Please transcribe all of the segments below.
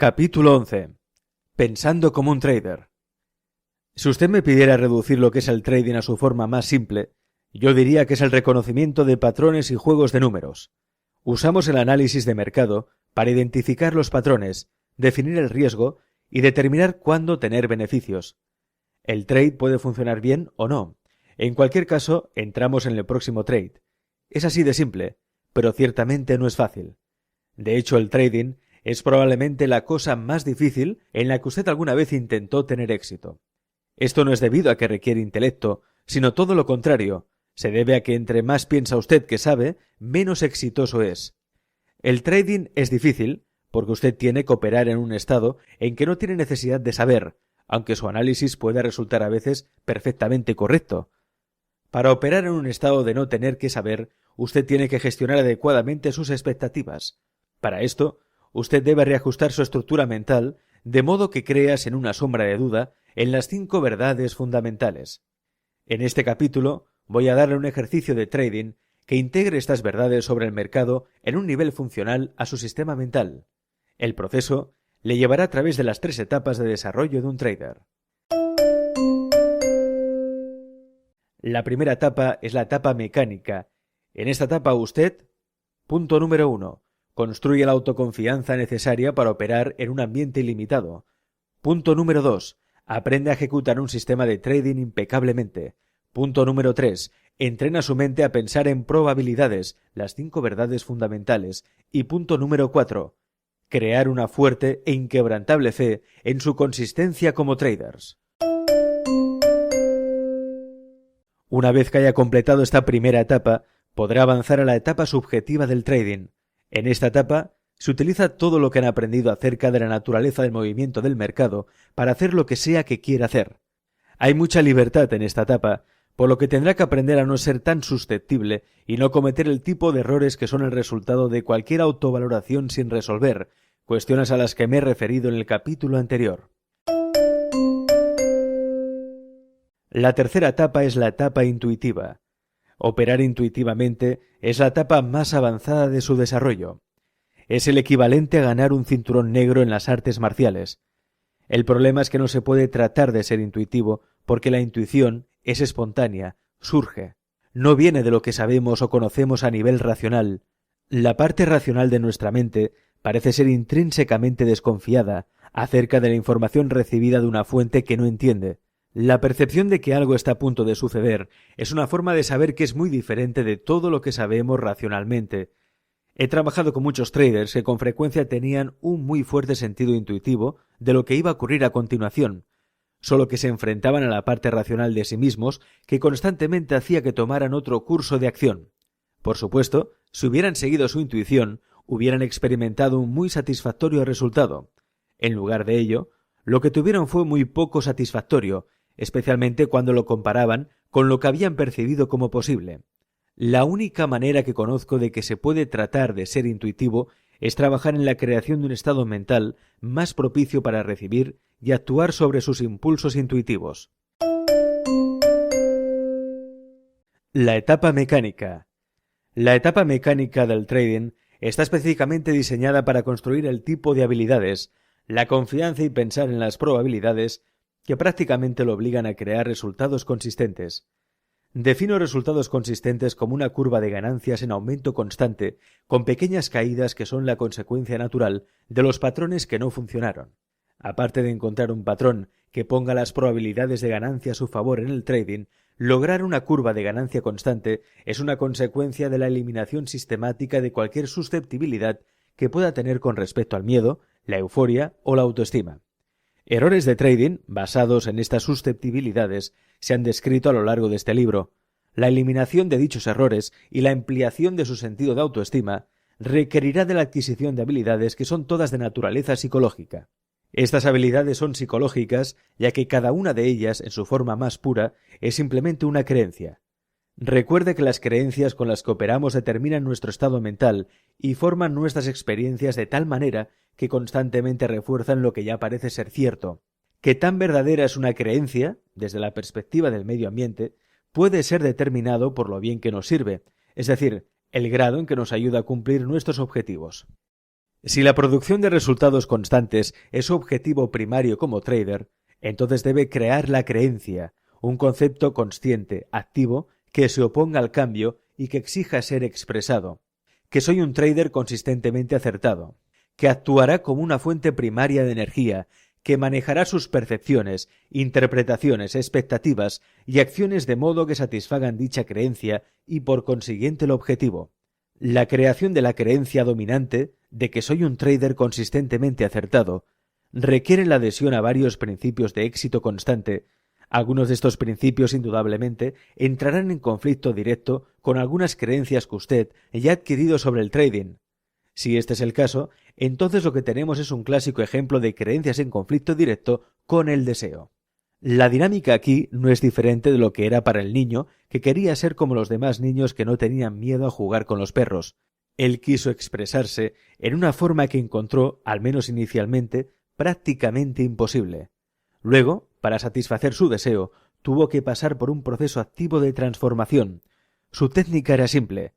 Capítulo 11. Pensando como un trader. Si usted me pidiera reducir lo que es el trading a su forma más simple, yo diría que es el reconocimiento de patrones y juegos de números. Usamos el análisis de mercado para identificar los patrones, definir el riesgo y determinar cuándo tener beneficios. El trade puede funcionar bien o no. En cualquier caso, entramos en el próximo trade. Es así de simple, pero ciertamente no es fácil. De hecho, el trading es probablemente la cosa más difícil en la que usted alguna vez intentó tener éxito. Esto no es debido a que requiere intelecto, sino todo lo contrario. Se debe a que entre más piensa usted que sabe, menos exitoso es. El trading es difícil porque usted tiene que operar en un estado en que no tiene necesidad de saber, aunque su análisis pueda resultar a veces perfectamente correcto. Para operar en un estado de no tener que saber, usted tiene que gestionar adecuadamente sus expectativas. Para esto, usted debe reajustar su estructura mental de modo que creas en una sombra de duda en las 5 verdades fundamentales. En este capítulo voy a darle un ejercicio de trading que integre estas verdades sobre el mercado en un nivel funcional a su sistema mental. El proceso le llevará a través de las 3 etapas de desarrollo de un trader. La primera etapa es la etapa mecánica. En esta etapa usted, punto número 1, construye la autoconfianza necesaria para operar en un ambiente ilimitado. Punto número 2. Aprende a ejecutar un sistema de trading impecablemente. Punto número 3. Entrena su mente a pensar en probabilidades, las 5 verdades fundamentales. Y punto número 4. Crear una fuerte e inquebrantable fe en su consistencia como traders. Una vez que haya completado esta primera etapa, podrá avanzar a la etapa subjetiva del trading. En esta etapa, se utiliza todo lo que han aprendido acerca de la naturaleza del movimiento del mercado para hacer lo que sea que quiera hacer. Hay mucha libertad en esta etapa, por lo que tendrá que aprender a no ser tan susceptible y no cometer el tipo de errores que son el resultado de cualquier autovaloración sin resolver, cuestiones a las que me he referido en el capítulo anterior. La tercera etapa es la etapa intuitiva. Operar intuitivamente es la etapa más avanzada de su desarrollo. Es el equivalente a ganar un cinturón negro en las artes marciales. El problema es que no se puede tratar de ser intuitivo porque la intuición es espontánea, surge. No viene de lo que sabemos o conocemos a nivel racional. La parte racional de nuestra mente parece ser intrínsecamente desconfiada acerca de la información recibida de una fuente que no entiende. La percepción de que algo está a punto de suceder es una forma de saber que es muy diferente de todo lo que sabemos racionalmente. He trabajado con muchos traders que con frecuencia tenían un muy fuerte sentido intuitivo de lo que iba a ocurrir a continuación, solo que se enfrentaban a la parte racional de sí mismos que constantemente hacía que tomaran otro curso de acción. Por supuesto, si hubieran seguido su intuición, hubieran experimentado un muy satisfactorio resultado. En lugar de ello, lo que tuvieron fue muy poco satisfactorio, especialmente cuando lo comparaban con lo que habían percibido como posible. La única manera que conozco de que se puede tratar de ser intuitivo es trabajar en la creación de un estado mental más propicio para recibir y actuar sobre sus impulsos intuitivos. La etapa mecánica. La etapa mecánica del trading está específicamente diseñada para construir el tipo de habilidades, la confianza y pensar en las probabilidades que prácticamente lo obligan a crear resultados consistentes. Defino resultados consistentes como una curva de ganancias en aumento constante, con pequeñas caídas que son la consecuencia natural de los patrones que no funcionaron. Aparte de encontrar un patrón que ponga las probabilidades de ganancia a su favor en el trading, lograr una curva de ganancia constante es una consecuencia de la eliminación sistemática de cualquier susceptibilidad que pueda tener con respecto al miedo, la euforia o la autoestima. Errores de trading basados en estas susceptibilidades se han descrito a lo largo de este libro. La eliminación de dichos errores y la ampliación de su sentido de autoestima requerirá de la adquisición de habilidades que son todas de naturaleza psicológica. Estas habilidades son psicológicas ya que cada una de ellas, en su forma más pura, es simplemente una creencia. Recuerde que las creencias con las que operamos determinan nuestro estado mental y forman nuestras experiencias de tal manera que constantemente refuerzan lo que ya parece ser cierto. Que tan verdadera es una creencia, desde la perspectiva del medio ambiente, puede ser determinado por lo bien que nos sirve, es decir, el grado en que nos ayuda a cumplir nuestros objetivos. Si la producción de resultados constantes es su objetivo primario como trader, entonces debe crear la creencia, un concepto consciente, activo, que se oponga al cambio y que exija ser expresado. Que soy un trader consistentemente acertado, que actuará como una fuente primaria de energía, que manejará sus percepciones, interpretaciones, expectativas y acciones de modo que satisfagan dicha creencia y por consiguiente el objetivo. La creación de la creencia dominante de que soy un trader consistentemente acertado requiere la adhesión a varios principios de éxito constante. Algunos de estos principios indudablemente entrarán en conflicto directo con algunas creencias que usted ya ha adquirido sobre el trading. Si este es el caso, entonces lo que tenemos es un clásico ejemplo de creencias en conflicto directo con el deseo. La dinámica aquí no es diferente de lo que era para el niño que quería ser como los demás niños que no tenían miedo a jugar con los perros. Él quiso expresarse en una forma que encontró, al menos inicialmente, prácticamente imposible. Luego, para satisfacer su deseo, tuvo que pasar por un proceso activo de transformación. Su técnica era simple.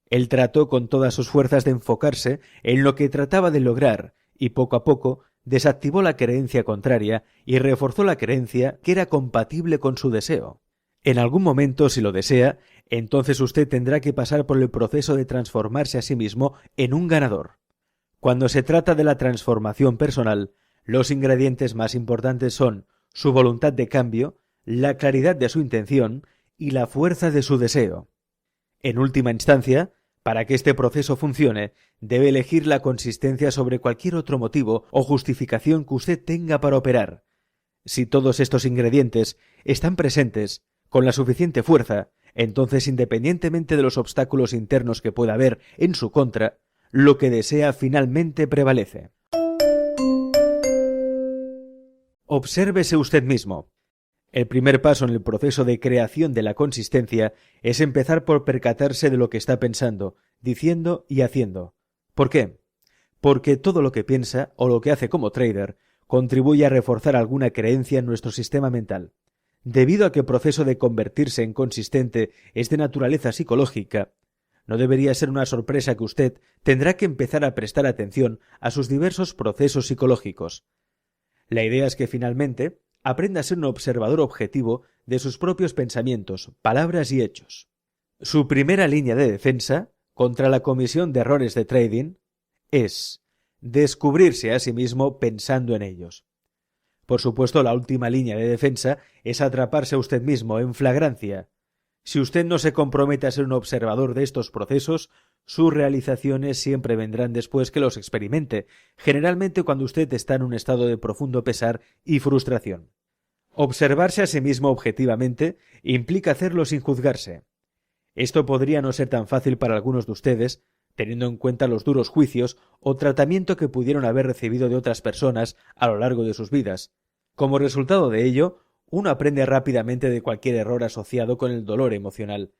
Él trató con todas sus fuerzas de enfocarse en lo que trataba de lograr y poco a poco desactivó la creencia contraria y reforzó la creencia que era compatible con su deseo. En algún momento, si lo desea, entonces usted tendrá que pasar por el proceso de transformarse a sí mismo en un ganador. Cuando se trata de la transformación personal, los ingredientes más importantes son su voluntad de cambio, la claridad de su intención y la fuerza de su deseo. En última instancia, para que este proceso funcione, debe elegir la consistencia sobre cualquier otro motivo o justificación que usted tenga para operar. Si todos estos ingredientes están presentes con la suficiente fuerza, entonces independientemente de los obstáculos internos que pueda haber en su contra, lo que desea finalmente prevalece. Obsérvese usted mismo. El primer paso en el proceso de creación de la consistencia es empezar por percatarse de lo que está pensando, diciendo y haciendo. ¿Por qué? Porque todo lo que piensa o lo que hace como trader contribuye a reforzar alguna creencia en nuestro sistema mental. Debido a que el proceso de convertirse en consistente es de naturaleza psicológica, no debería ser una sorpresa que usted tendrá que empezar a prestar atención a sus diversos procesos psicológicos. La idea es que finalmente aprenda a ser un observador objetivo de sus propios pensamientos, palabras y hechos. Su primera línea de defensa contra la comisión de errores de trading es descubrirse a sí mismo pensando en ellos. Por supuesto, la última línea de defensa es atraparse a usted mismo en flagrancia. Si usted no se compromete a ser un observador de estos procesos, sus realizaciones siempre vendrán después que los experimente, generalmente cuando usted está en un estado de profundo pesar y frustración. Observarse a sí mismo objetivamente implica hacerlo sin juzgarse. Esto podría no ser tan fácil para algunos de ustedes, teniendo en cuenta los duros juicios o tratamiento que pudieron haber recibido de otras personas a lo largo de sus vidas. Como resultado de ello, uno aprende rápidamente de cualquier error asociado con el dolor emocional.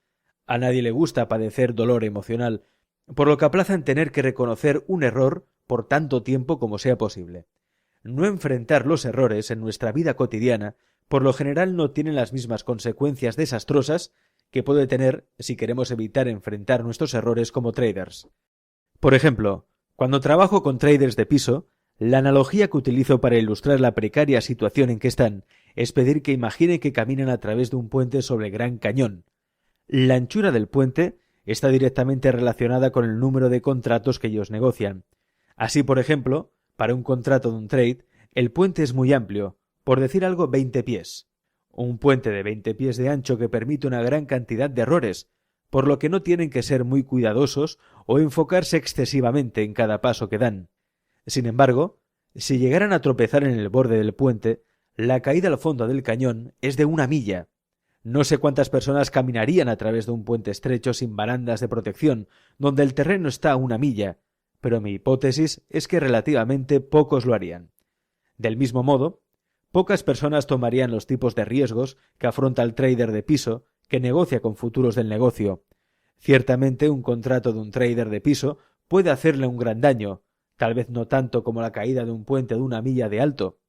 A nadie le gusta padecer dolor emocional, por lo que aplazan tener que reconocer un error por tanto tiempo como sea posible. No enfrentar los errores en nuestra vida cotidiana por lo general no tienen las mismas consecuencias desastrosas que puede tener si queremos evitar enfrentar nuestros errores como traders. Por ejemplo, cuando trabajo con traders de piso, la analogía que utilizo para ilustrar la precaria situación en que están es pedir que imagine que caminan a través de un puente sobre Gran Cañón. La anchura del puente está directamente relacionada con el número de contratos que ellos negocian. Así, por ejemplo, para un contrato de un trade, el puente es muy amplio, por decir algo 20 pies. Un puente de 20 pies de ancho que permite una gran cantidad de errores, por lo que no tienen que ser muy cuidadosos o enfocarse excesivamente en cada paso que dan. Sin embargo, si llegaran a tropezar en el borde del puente, la caída al fondo del cañón es de 1 milla. No sé cuántas personas caminarían a través de un puente estrecho sin barandas de protección, donde el terreno está a 1 milla, pero mi hipótesis es que relativamente pocos lo harían. Del mismo modo, pocas personas tomarían los tipos de riesgos que afronta el trader de piso que negocia con futuros del negocio. Ciertamente un contrato de un trader de piso puede hacerle un gran daño, tal vez no tanto como la caída de un puente de 1 milla de alto.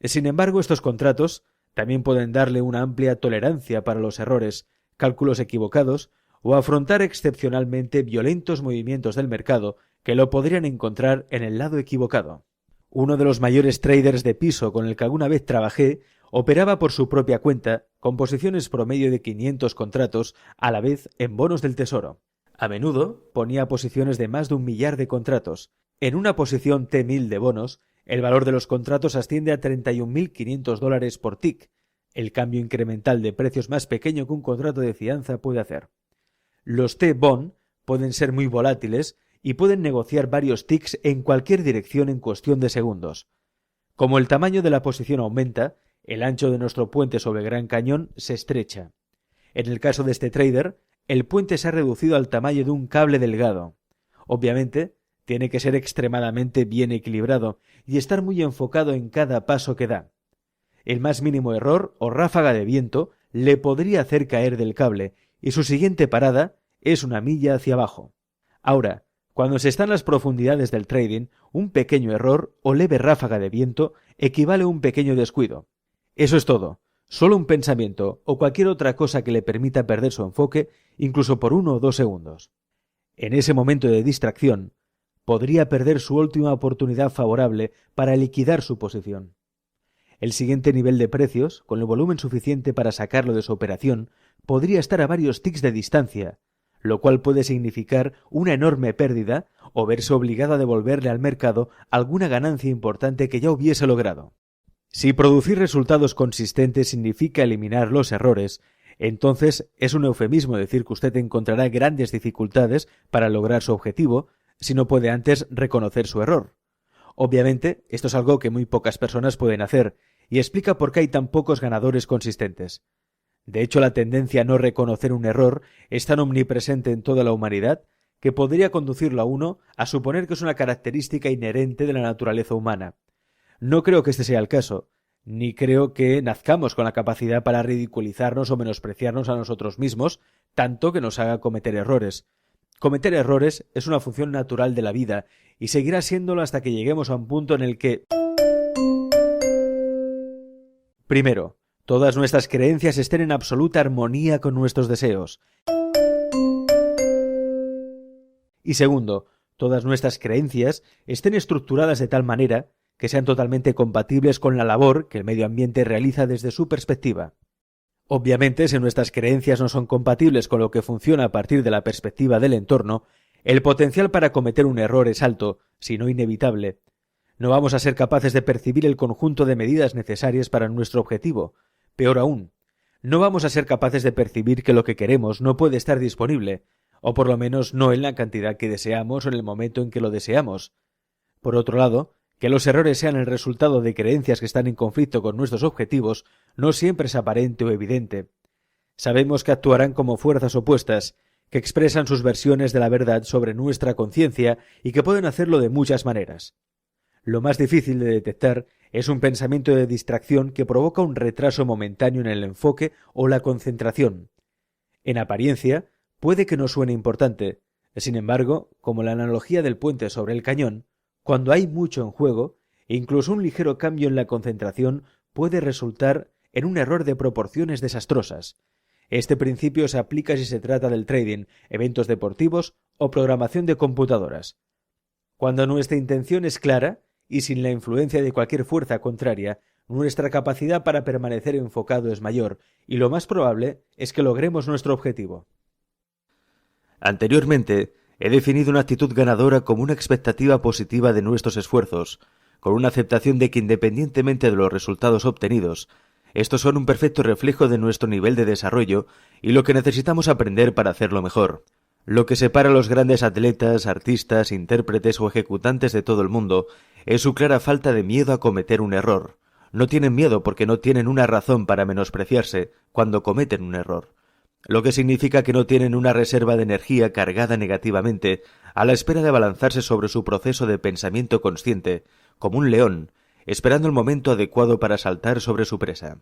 Sin embargo, estos contratos también pueden darle una amplia tolerancia para los errores, cálculos equivocados o afrontar excepcionalmente violentos movimientos del mercado que lo podrían encontrar en el lado equivocado. Uno de los mayores traders de piso con el que alguna vez trabajé operaba por su propia cuenta con posiciones promedio de 500 contratos a la vez en bonos del tesoro. A menudo ponía posiciones de más de 1.000.000 de contratos. En una posición T1000 de bonos, el valor de los contratos asciende a $31.500 por tick, el cambio incremental de precios más pequeño que un contrato de fianza puede hacer. Los T-bond pueden ser muy volátiles y pueden negociar varios ticks en cualquier dirección en cuestión de segundos. Como el tamaño de la posición aumenta, el ancho de nuestro puente sobre el Gran Cañón se estrecha. En el caso de este trader, el puente se ha reducido al tamaño de un cable delgado. Obviamente, tiene que ser extremadamente bien equilibrado y estar muy enfocado en cada paso que da. El más mínimo error o ráfaga de viento le podría hacer caer del cable y su siguiente parada es una milla hacia abajo. Ahora, cuando se está en las profundidades del trading, un pequeño error o leve ráfaga de viento equivale a un pequeño descuido. Eso es todo. Solo un pensamiento o cualquier otra cosa que le permita perder su enfoque, incluso por 1 o 2 segundos. En ese momento de distracción, podría perder su última oportunidad favorable para liquidar su posición. El siguiente nivel de precios, con el volumen suficiente para sacarlo de su operación, podría estar a varios ticks de distancia, lo cual puede significar una enorme pérdida o verse obligado a devolverle al mercado alguna ganancia importante que ya hubiese logrado. Si producir resultados consistentes significa eliminar los errores, entonces es un eufemismo decir que usted encontrará grandes dificultades para lograr su objetivo si no puede antes reconocer su error. Obviamente, esto es algo que muy pocas personas pueden hacer, y explica por qué hay tan pocos ganadores consistentes. De hecho, la tendencia a no reconocer un error es tan omnipresente en toda la humanidad que podría conducirlo a uno a suponer que es una característica inherente de la naturaleza humana. No creo que este sea el caso, ni creo que nazcamos con la capacidad para ridiculizarnos o menospreciarnos a nosotros mismos, tanto que nos haga cometer errores. Cometer errores es una función natural de la vida y seguirá siéndolo hasta que lleguemos a un punto en el que... Primero, todas nuestras creencias estén en absoluta armonía con nuestros deseos. Y segundo, todas nuestras creencias estén estructuradas de tal manera que sean totalmente compatibles con la labor que el medio ambiente realiza desde su perspectiva. Obviamente, si nuestras creencias no son compatibles con lo que funciona a partir de la perspectiva del entorno, el potencial para cometer un error es alto, si no inevitable. No vamos a ser capaces de percibir el conjunto de medidas necesarias para nuestro objetivo. Peor aún, no vamos a ser capaces de percibir que lo que queremos no puede estar disponible, o por lo menos no en la cantidad que deseamos o en el momento en que lo deseamos. Por otro lado, que los errores sean el resultado de creencias que están en conflicto con nuestros objetivos no siempre es aparente o evidente. Sabemos que actuarán como fuerzas opuestas, que expresan sus versiones de la verdad sobre nuestra conciencia y que pueden hacerlo de muchas maneras. Lo más difícil de detectar es un pensamiento de distracción que provoca un retraso momentáneo en el enfoque o la concentración. En apariencia, puede que no suene importante. Sin embargo, como la analogía del puente sobre el cañón, cuando hay mucho en juego, incluso un ligero cambio en la concentración puede resultar en un error de proporciones desastrosas. Este principio se aplica si se trata del trading, eventos deportivos o programación de computadoras. Cuando nuestra intención es clara y sin la influencia de cualquier fuerza contraria, nuestra capacidad para permanecer enfocado es mayor y lo más probable es que logremos nuestro objetivo. Anteriormente, he definido una actitud ganadora como una expectativa positiva de nuestros esfuerzos, con una aceptación de que independientemente de los resultados obtenidos, estos son un perfecto reflejo de nuestro nivel de desarrollo y lo que necesitamos aprender para hacerlo mejor. Lo que separa a los grandes atletas, artistas, intérpretes o ejecutantes de todo el mundo es su clara falta de miedo a cometer un error. No tienen miedo porque no tienen una razón para menospreciarse cuando cometen un error, lo que significa que no tienen una reserva de energía cargada negativamente a la espera de abalanzarse sobre su proceso de pensamiento consciente, como un león, esperando el momento adecuado para saltar sobre su presa.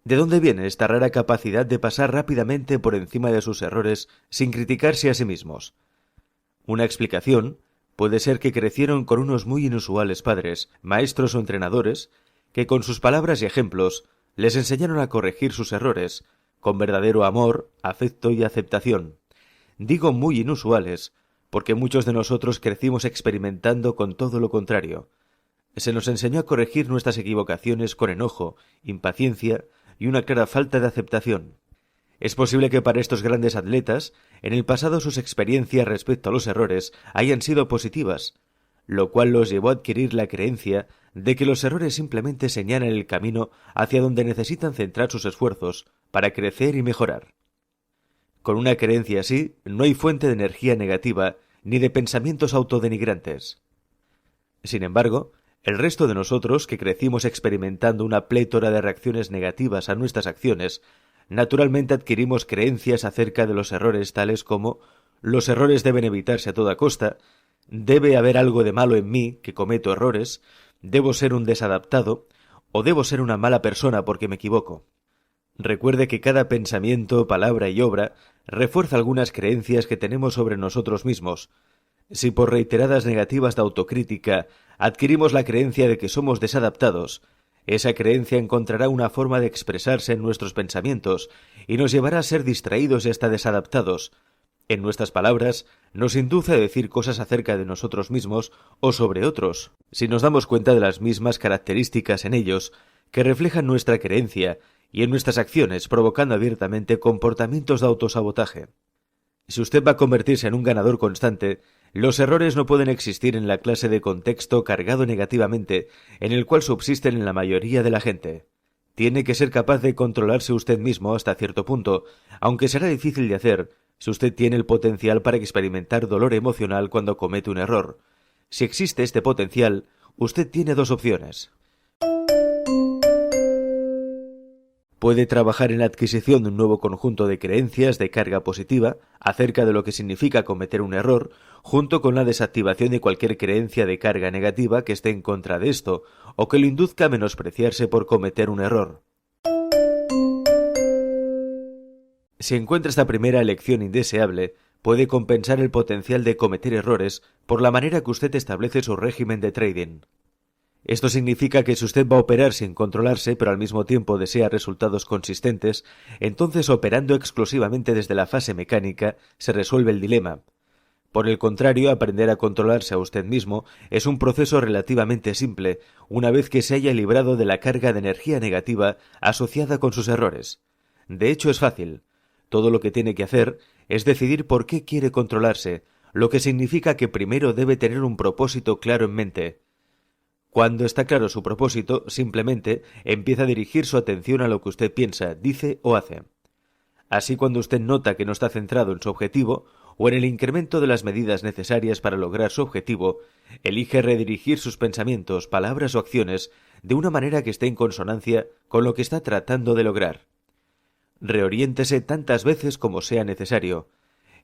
¿De dónde viene esta rara capacidad de pasar rápidamente por encima de sus errores sin criticarse a sí mismos? Una explicación puede ser que crecieron con unos muy inusuales padres, maestros o entrenadores, que con sus palabras y ejemplos les enseñaron a corregir sus errores, con verdadero amor, afecto y aceptación. Digo muy inusuales, porque muchos de nosotros crecimos experimentando con todo lo contrario. Se nos enseñó a corregir nuestras equivocaciones con enojo, impaciencia y una clara falta de aceptación. Es posible que para estos grandes atletas, en el pasado sus experiencias respecto a los errores hayan sido positivas, lo cual los llevó a adquirir la creencia de que los errores simplemente señalan el camino hacia donde necesitan centrar sus esfuerzos para crecer y mejorar. Con una creencia así, no hay fuente de energía negativa ni de pensamientos autodenigrantes. Sin embargo, el resto de nosotros, que crecimos experimentando una plétora de reacciones negativas a nuestras acciones, naturalmente adquirimos creencias acerca de los errores tales como los errores deben evitarse a toda costa, debe haber algo de malo en mí que cometo errores, debo ser un desadaptado o debo ser una mala persona porque me equivoco. Recuerde que cada pensamiento, palabra y obra refuerza algunas creencias que tenemos sobre nosotros mismos. Si por reiteradas negativas de autocrítica adquirimos la creencia de que somos desadaptados, esa creencia encontrará una forma de expresarse en nuestros pensamientos y nos llevará a ser distraídos y hasta desadaptados. En nuestras palabras, nos induce a decir cosas acerca de nosotros mismos o sobre otros, si nos damos cuenta de las mismas características en ellos que reflejan nuestra creencia y en nuestras acciones, provocando abiertamente comportamientos de autosabotaje. Si usted va a convertirse en un ganador constante, los errores no pueden existir en la clase de contexto cargado negativamente en el cual subsisten en la mayoría de la gente. Tiene que ser capaz de controlarse usted mismo hasta cierto punto, aunque será difícil de hacer si usted tiene el potencial para experimentar dolor emocional cuando comete un error. Si existe este potencial, usted tiene dos opciones. Puede trabajar en la adquisición de un nuevo conjunto de creencias de carga positiva acerca de lo que significa cometer un error, junto con la desactivación de cualquier creencia de carga negativa que esté en contra de esto, o que lo induzca a menospreciarse por cometer un error. Si encuentra esta primera elección indeseable, puede compensar el potencial de cometer errores por la manera que usted establece su régimen de trading. Esto significa que si usted va a operar sin controlarse, pero al mismo tiempo desea resultados consistentes, entonces operando exclusivamente desde la fase mecánica se resuelve el dilema. Por el contrario, aprender a controlarse a usted mismo es un proceso relativamente simple, una vez que se haya librado de la carga de energía negativa asociada con sus errores. De hecho, es fácil. Todo lo que tiene que hacer es decidir por qué quiere controlarse, lo que significa que primero debe tener un propósito claro en mente. Cuando está claro su propósito, simplemente empieza a dirigir su atención a lo que usted piensa, dice o hace. Así, cuando usted nota que no está centrado en su objetivo o en el incremento de las medidas necesarias para lograr su objetivo, elige redirigir sus pensamientos, palabras o acciones de una manera que esté en consonancia con lo que está tratando de lograr. Reoriéntese tantas veces como sea necesario.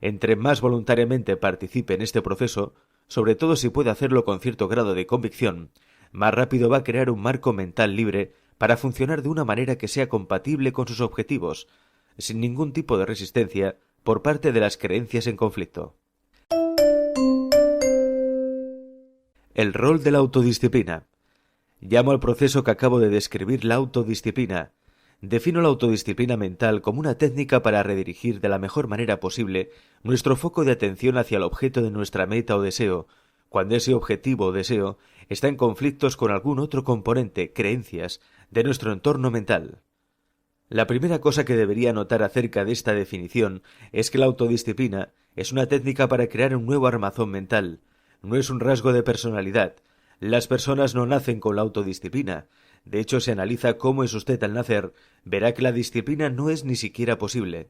Entre más voluntariamente participe en este proceso, sobre todo si puede hacerlo con cierto grado de convicción, más rápido va a crear un marco mental libre para funcionar de una manera que sea compatible con sus objetivos, sin ningún tipo de resistencia por parte de las creencias en conflicto. El rol de la autodisciplina. Llamo al proceso que acabo de describir la autodisciplina. Defino la autodisciplina mental como una técnica para redirigir de la mejor manera posible nuestro foco de atención hacia el objeto de nuestra meta o deseo, cuando ese objetivo o deseo está en conflictos con algún otro componente, creencias, de nuestro entorno mental. La primera cosa que debería notar acerca de esta definición es que la autodisciplina es una técnica para crear un nuevo armazón mental, no es un rasgo de personalidad. Las personas no nacen con la autodisciplina. De hecho, si analiza cómo es usted al nacer, verá que la disciplina no es ni siquiera posible.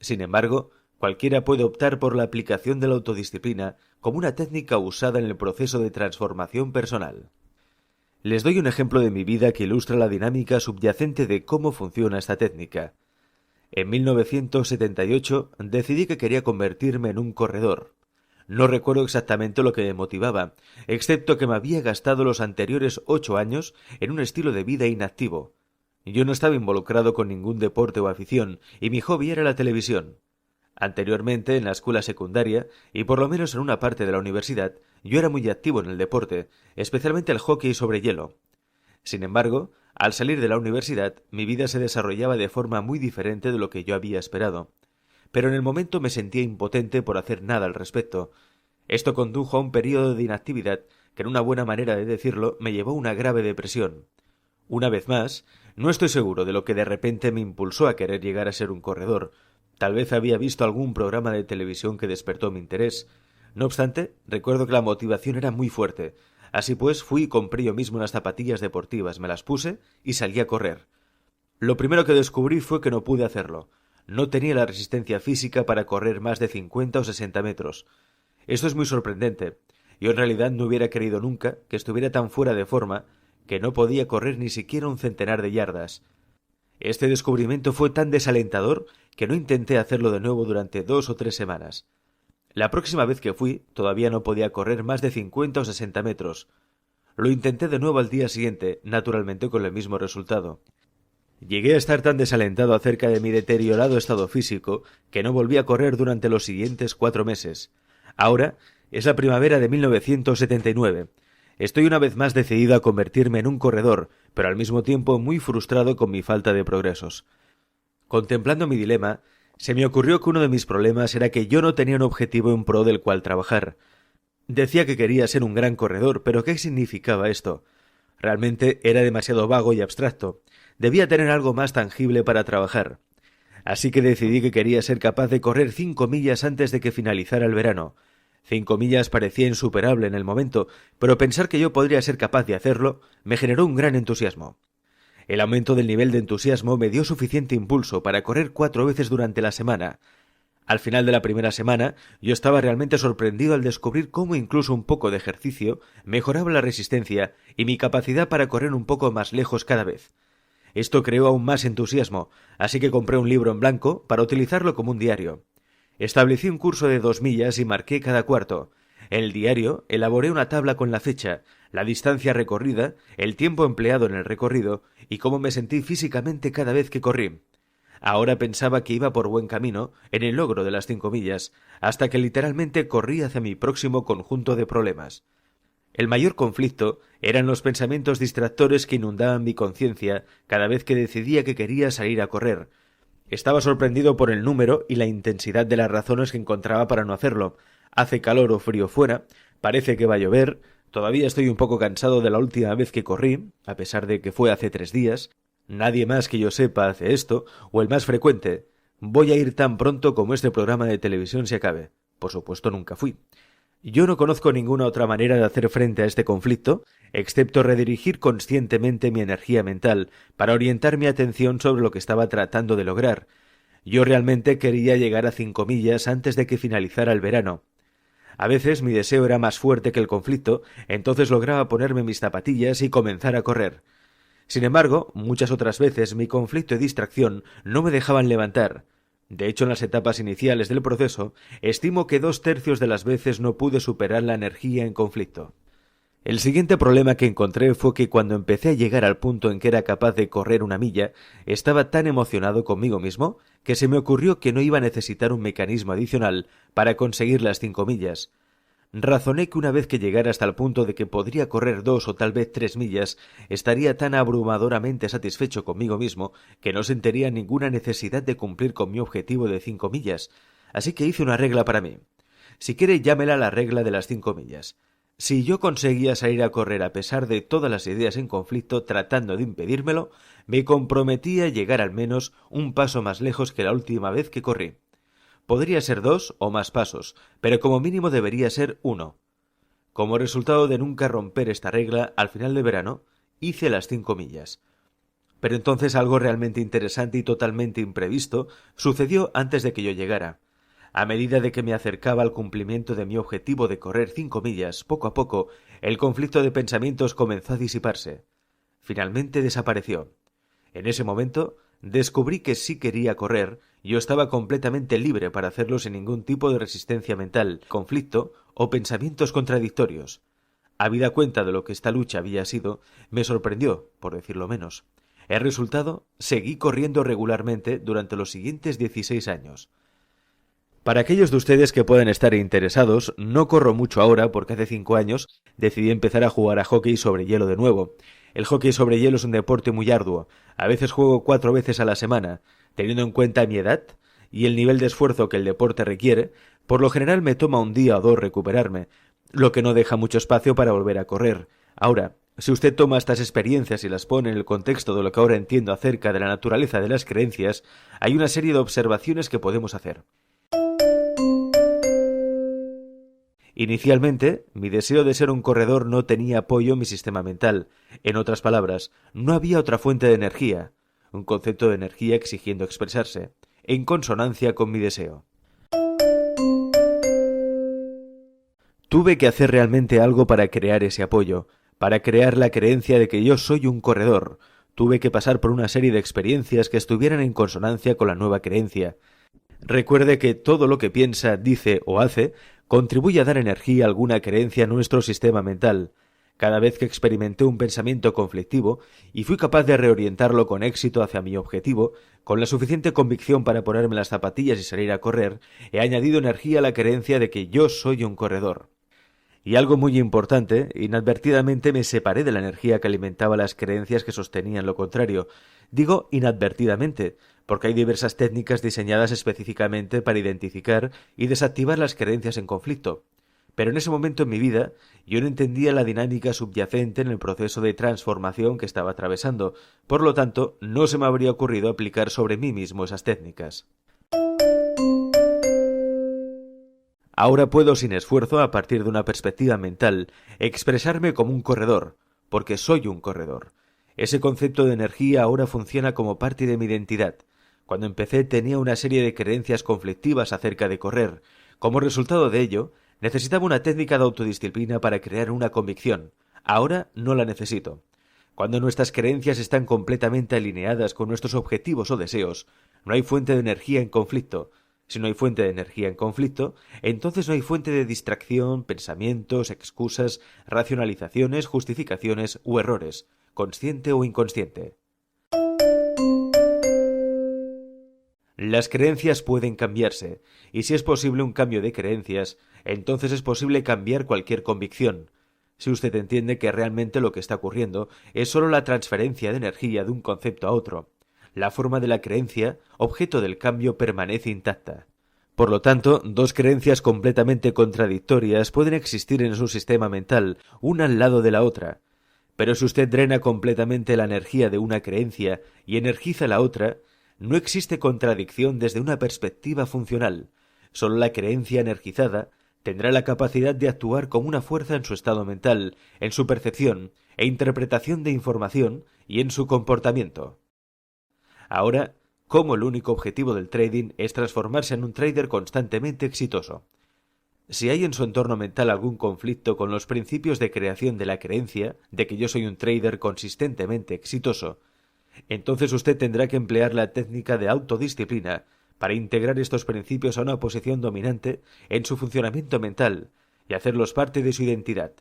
Sin embargo, cualquiera puede optar por la aplicación de la autodisciplina como una técnica usada en el proceso de transformación personal. Les doy un ejemplo de mi vida que ilustra la dinámica subyacente de cómo funciona esta técnica. En 1978 decidí que quería convertirme en un corredor. No recuerdo exactamente lo que me motivaba, excepto que me había gastado los anteriores 8 años en un estilo de vida inactivo. Yo no estaba involucrado con ningún deporte o afición, y mi hobby era la televisión. Anteriormente, en la escuela secundaria, y por lo menos en una parte de la universidad, yo era muy activo en el deporte, especialmente el hockey sobre hielo. Sin embargo, al salir de la universidad, mi vida se desarrollaba de forma muy diferente de lo que yo había esperado. Pero en el momento me sentía impotente por hacer nada al respecto. Esto condujo a un periodo de inactividad que, en una buena manera de decirlo, me llevó a una grave depresión. Una vez más, no estoy seguro de lo que de repente me impulsó a querer llegar a ser un corredor. Tal vez había visto algún programa de televisión que despertó mi interés. No obstante, recuerdo que la motivación era muy fuerte. Así pues, fui y compré yo mismo unas zapatillas deportivas, me las puse y salí a correr. Lo primero que descubrí fue que no pude hacerlo. No tenía la resistencia física para correr más de 50 o 60 metros. Esto es muy sorprendente. Yo en realidad no hubiera querido nunca que estuviera tan fuera de forma que no podía correr ni siquiera un centenar de yardas. Este descubrimiento fue tan desalentador que no intenté hacerlo de nuevo durante 2 o 3 semanas. La próxima vez que fui, todavía no podía correr más de 50 o 60 metros. Lo intenté de nuevo al día siguiente, naturalmente con el mismo resultado. Llegué a estar tan desalentado acerca de mi deteriorado estado físico que no volví a correr durante los siguientes 4 meses. Ahora es la primavera de 1979. Estoy una vez más decidido a convertirme en un corredor, pero al mismo tiempo muy frustrado con mi falta de progresos. Contemplando mi dilema, se me ocurrió que uno de mis problemas era que yo no tenía un objetivo en pro del cual trabajar. Decía que quería ser un gran corredor, pero ¿qué significaba esto? Realmente era demasiado vago y abstracto. Debía tener algo más tangible para trabajar. Así que decidí que quería ser capaz de correr 5 millas antes de que finalizara el verano. 5 millas parecía insuperable en el momento, pero pensar que yo podría ser capaz de hacerlo me generó un gran entusiasmo. El aumento del nivel de entusiasmo me dio suficiente impulso para correr 4 veces durante la semana. Al final de la primera semana, yo estaba realmente sorprendido al descubrir cómo incluso un poco de ejercicio mejoraba la resistencia y mi capacidad para correr un poco más lejos cada vez. Esto creó aún más entusiasmo, así que compré un libro en blanco para utilizarlo como un diario. Establecí un curso de 2 millas y marqué cada cuarto. En el diario elaboré una tabla con la fecha, la distancia recorrida, el tiempo empleado en el recorrido y cómo me sentí físicamente cada vez que corrí. Ahora pensaba que iba por buen camino en el logro de las 5 millas, hasta que literalmente corrí hacia mi próximo conjunto de problemas. El mayor conflicto eran los pensamientos distractores que inundaban mi conciencia cada vez que decidía que quería salir a correr. Estaba sorprendido por el número y la intensidad de las razones que encontraba para no hacerlo. Hace calor o frío fuera, parece que va a llover, todavía estoy un poco cansado de la última vez que corrí, a pesar de que fue hace 3 días, nadie más que yo sepa hace esto, o el más frecuente, voy a ir tan pronto como este programa de televisión se acabe. Por supuesto nunca fui. Yo no conozco ninguna otra manera de hacer frente a este conflicto, excepto redirigir conscientemente mi energía mental para orientar mi atención sobre lo que estaba tratando de lograr. Yo realmente quería llegar a 5 millas antes de que finalizara el verano. A veces mi deseo era más fuerte que el conflicto, entonces lograba ponerme mis zapatillas y comenzar a correr. Sin embargo, muchas otras veces mi conflicto y distracción no me dejaban levantar. De hecho, en las etapas iniciales del proceso, estimo que 2/3 de las veces no pude superar la energía en conflicto. El siguiente problema que encontré fue que cuando empecé a llegar al punto en que era capaz de correr 1 milla, estaba tan emocionado conmigo mismo que se me ocurrió que no iba a necesitar un mecanismo adicional para conseguir las 5 millas. Razoné que una vez que llegara hasta el punto de que podría correr 2 o tal vez 3 millas, estaría tan abrumadoramente satisfecho conmigo mismo que no sentiría ninguna necesidad de cumplir con mi objetivo de 5 millas. Así que hice una regla para mí. Si quiere, llámela la regla de las 5 millas. Si yo conseguía salir a correr a pesar de todas las ideas en conflicto tratando de impedírmelo, me comprometía a llegar al menos un paso más lejos que la última vez que corrí. Podría ser 2 o más pasos, pero como mínimo debería ser 1. Como resultado de nunca romper esta regla, al final de verano, hice las 5 millas. Pero entonces algo realmente interesante y totalmente imprevisto sucedió antes de que yo llegara. A medida de que me acercaba al cumplimiento de mi objetivo de correr 5 millas, poco a poco, el conflicto de pensamientos comenzó a disiparse. Finalmente desapareció. En ese momento, descubrí que si quería correr, yo estaba completamente libre para hacerlo sin ningún tipo de resistencia mental, conflicto o pensamientos contradictorios. Habida cuenta de lo que esta lucha había sido, me sorprendió, por decirlo menos. El resultado, seguí corriendo regularmente durante los siguientes 16 años. Para aquellos de ustedes que puedan estar interesados, no corro mucho ahora porque hace 5 años decidí empezar a jugar a hockey sobre hielo de nuevo. El hockey sobre hielo es un deporte muy arduo. A veces juego 4 veces a la semana. Teniendo en cuenta mi edad, y el nivel de esfuerzo que el deporte requiere, por lo general me toma un día o dos recuperarme, lo que no deja mucho espacio para volver a correr. Ahora, si usted toma estas experiencias y las pone en el contexto de lo que ahora entiendo acerca de la naturaleza de las creencias, hay una serie de observaciones que podemos hacer. Inicialmente, mi deseo de ser un corredor no tenía apoyo en mi sistema mental. En otras palabras, no había otra fuente de energía, un concepto de energía exigiendo expresarse, en consonancia con mi deseo. Tuve que hacer realmente algo para crear ese apoyo, para crear la creencia de que yo soy un corredor. Tuve que pasar por una serie de experiencias que estuvieran en consonancia con la nueva creencia. Recuerde que todo lo que piensa, dice o hace contribuye a dar energía a alguna creencia en nuestro sistema mental. Cada vez que experimenté un pensamiento conflictivo y fui capaz de reorientarlo con éxito hacia mi objetivo, con la suficiente convicción para ponerme las zapatillas y salir a correr, he añadido energía a la creencia de que yo soy un corredor. Y algo muy importante, inadvertidamente me separé de la energía que alimentaba las creencias que sostenían lo contrario. Digo inadvertidamente, porque hay diversas técnicas diseñadas específicamente para identificar y desactivar las creencias en conflicto. Pero en ese momento en mi vida yo no entendía la dinámica subyacente en el proceso de transformación que estaba atravesando, por lo tanto no se me habría ocurrido aplicar sobre mí mismo esas técnicas. Ahora puedo sin esfuerzo, a partir de una perspectiva mental, expresarme como un corredor, porque soy un corredor. Ese concepto de energía ahora funciona como parte de mi identidad. Cuando empecé tenía una serie de creencias conflictivas acerca de correr. Como resultado de ello, necesitaba una técnica de autodisciplina para crear una convicción. Ahora no la necesito. Cuando nuestras creencias están completamente alineadas con nuestros objetivos o deseos, no hay fuente de energía en conflicto. Si no hay fuente de energía en conflicto, entonces no hay fuente de distracción, pensamientos, excusas, racionalizaciones, justificaciones u errores, consciente o inconsciente. Las creencias pueden cambiarse, y si es posible un cambio de creencias, entonces es posible cambiar cualquier convicción. Si usted entiende que realmente lo que está ocurriendo es solo la transferencia de energía de un concepto a otro, la forma de la creencia, objeto del cambio, permanece intacta. Por lo tanto, dos creencias completamente contradictorias pueden existir en su sistema mental, una al lado de la otra. Pero si usted drena completamente la energía de una creencia y energiza la otra, no existe contradicción desde una perspectiva funcional. Solo la creencia energizada tendrá la capacidad de actuar como una fuerza en su estado mental, en su percepción e interpretación de información y en su comportamiento. Ahora, como el único objetivo del trading es transformarse en un trader constantemente exitoso. Si hay en su entorno mental algún conflicto con los principios de creación de la creencia de que yo soy un trader consistentemente exitoso, entonces usted tendrá que emplear la técnica de autodisciplina para integrar estos principios a una posición dominante en su funcionamiento mental y hacerlos parte de su identidad.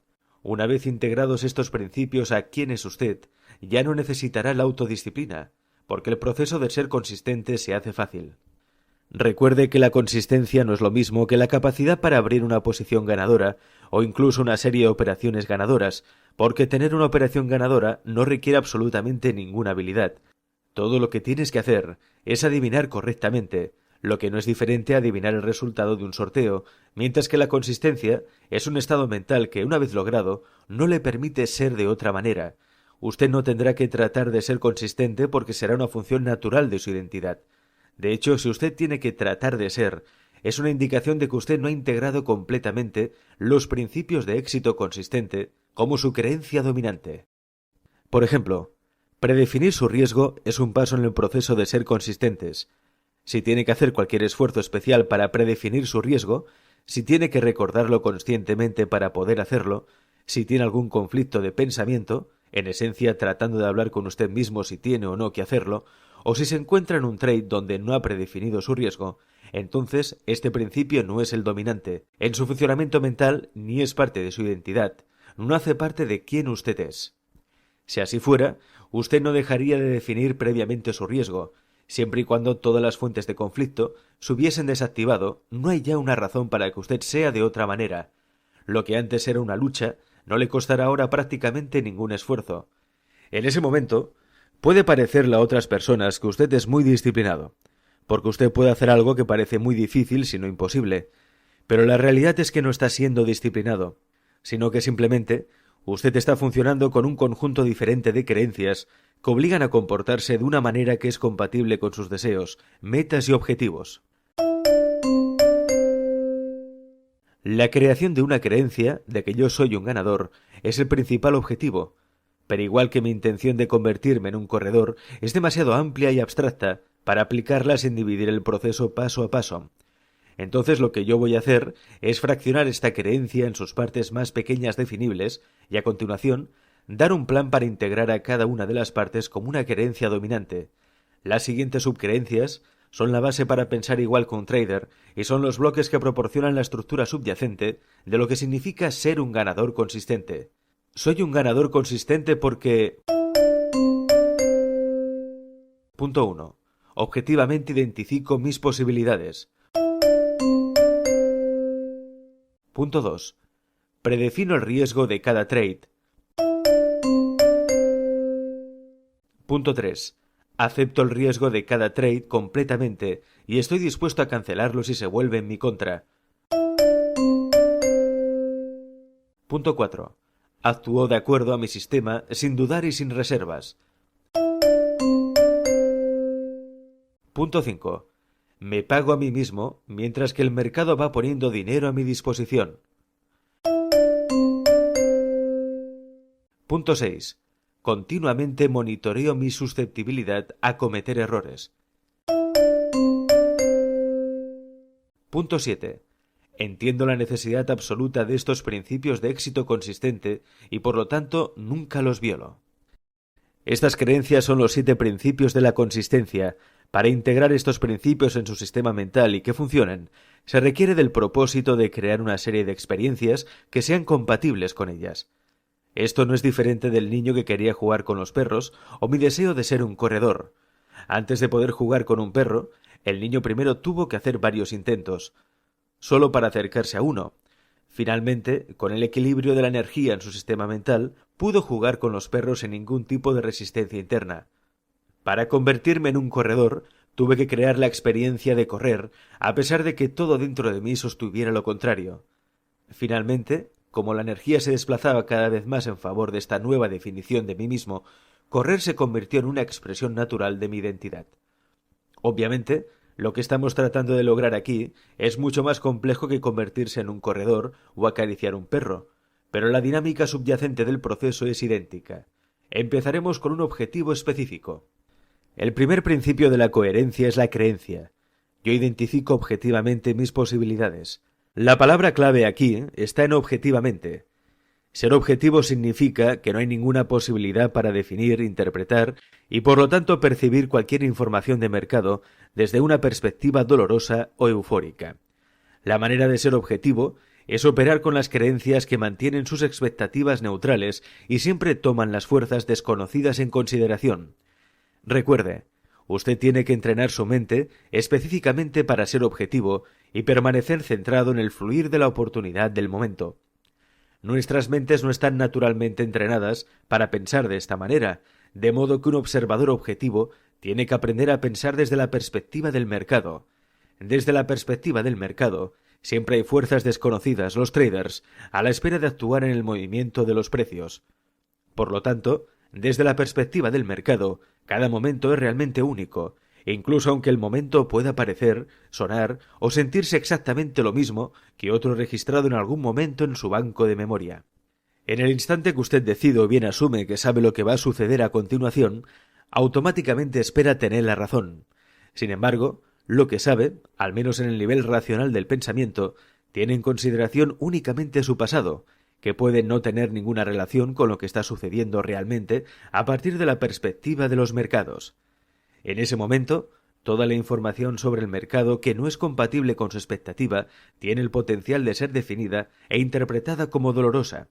Una vez integrados estos principios a quién es usted, ya no necesitará la autodisciplina, porque el proceso de ser consistente se hace fácil. Recuerde que la consistencia no es lo mismo que la capacidad para abrir una posición ganadora o incluso una serie de operaciones ganadoras, porque tener una operación ganadora no requiere absolutamente ninguna habilidad. Todo lo que tienes que hacer es adivinar correctamente, lo que no es diferente a adivinar el resultado de un sorteo, mientras que la consistencia es un estado mental que, una vez logrado, no le permite ser de otra manera. Usted no tendrá que tratar de ser consistente porque será una función natural de su identidad. De hecho, si usted tiene que tratar de ser, es una indicación de que usted no ha integrado completamente los principios de éxito consistente como su creencia dominante. Por ejemplo, predefinir su riesgo es un paso en el proceso de ser consistentes. Si tiene que hacer cualquier esfuerzo especial para predefinir su riesgo, si tiene que recordarlo conscientemente para poder hacerlo, si tiene algún conflicto de pensamiento, en esencia tratando de hablar con usted mismo si tiene o no que hacerlo, o si se encuentra en un trade donde no ha predefinido su riesgo, entonces este principio no es el dominante. En su funcionamiento mental ni es parte de su identidad, no hace parte de quién usted es. Si así fuera, usted no dejaría de definir previamente su riesgo. Siempre y cuando todas las fuentes de conflicto se hubiesen desactivado, no hay ya una razón para que usted sea de otra manera. Lo que antes era una lucha, no le costará ahora prácticamente ningún esfuerzo. En ese momento, puede parecerle a otras personas que usted es muy disciplinado. porque usted puede hacer algo que parece muy difícil, si no imposible, pero la realidad es que no está siendo disciplinado, sino que simplemente usted está funcionando con un conjunto diferente de creencias que obligan a comportarse de una manera que es compatible con sus deseos, metas y objetivos. La creación de una creencia de que yo soy un ganador es el principal objetivo, pero igual que mi intención de convertirme en un corredor es demasiado amplia y abstracta para aplicarla sin dividir el proceso paso a paso. Entonces lo que yo voy a hacer es fraccionar esta creencia en sus partes más pequeñas definibles y a continuación dar un plan para integrar a cada una de las partes como una creencia dominante. Las siguientes subcreencias son la base para pensar igual que un trader y son los bloques que proporcionan la estructura subyacente de lo que significa ser un ganador consistente. Soy un ganador consistente porque... Punto 1. Objetivamente identifico mis posibilidades. Punto 2. Predefino el riesgo de cada trade. Punto 3. Acepto el riesgo de cada trade completamente y estoy dispuesto a cancelarlo si se vuelve en mi contra. Punto 4. Actúo de acuerdo a mi sistema sin dudar y sin reservas. Punto 5. Me pago a mí mismo mientras que el mercado va poniendo dinero a mi disposición. Punto 6. Continuamente monitoreo mi susceptibilidad a cometer errores. Punto 7. Entiendo la necesidad absoluta de estos principios de éxito consistente y por lo tanto nunca los violo. Estas creencias son los 7 principios de la consistencia. Para integrar estos principios en su sistema mental y que funcionen, se requiere del propósito de crear una serie de experiencias que sean compatibles con ellas. Esto no es diferente del niño que quería jugar con los perros o mi deseo de ser un corredor. Antes de poder jugar con un perro, el niño primero tuvo que hacer varios intentos, solo para acercarse a uno. Finalmente, con el equilibrio de la energía en su sistema mental, pudo jugar con los perros sin ningún tipo de resistencia interna. Para convertirme en un corredor, tuve que crear la experiencia de correr, a pesar de que todo dentro de mí sostuviera lo contrario. Finalmente, como la energía se desplazaba cada vez más en favor de esta nueva definición de mí mismo, correr se convirtió en una expresión natural de mi identidad. Obviamente, lo que estamos tratando de lograr aquí es mucho más complejo que convertirse en un corredor o acariciar un perro, pero la dinámica subyacente del proceso es idéntica. Empezaremos con un objetivo específico. El primer principio de la coherencia es la creencia. Yo identifico objetivamente mis posibilidades. La palabra clave aquí está en objetivamente. Ser objetivo significa que no hay ninguna posibilidad para definir, interpretar y por lo tanto percibir cualquier información de mercado desde una perspectiva dolorosa o eufórica. La manera de ser objetivo es operar con las creencias que mantienen sus expectativas neutrales y siempre toman las fuerzas desconocidas en consideración. Recuerde, usted tiene que entrenar su mente específicamente para ser objetivo y permanecer centrado en el fluir de la oportunidad del momento. Nuestras mentes no están naturalmente entrenadas para pensar de esta manera, de modo que un observador objetivo tiene que aprender a pensar desde la perspectiva del mercado. Desde la perspectiva del mercado, siempre hay fuerzas desconocidas, los traders, a la espera de actuar en el movimiento de los precios. Por lo tanto, desde la perspectiva del mercado, cada momento es realmente único, incluso aunque el momento pueda parecer, sonar o sentirse exactamente lo mismo que otro registrado en algún momento en su banco de memoria. En el instante que usted decide o bien asume que sabe lo que va a suceder a continuación, automáticamente espera tener la razón. Sin embargo, lo que sabe, al menos en el nivel racional del pensamiento, tiene en consideración únicamente su pasado, que puede no tener ninguna relación con lo que está sucediendo realmente a partir de la perspectiva de los mercados. En ese momento, toda la información sobre el mercado que no es compatible con su expectativa tiene el potencial de ser definida e interpretada como dolorosa.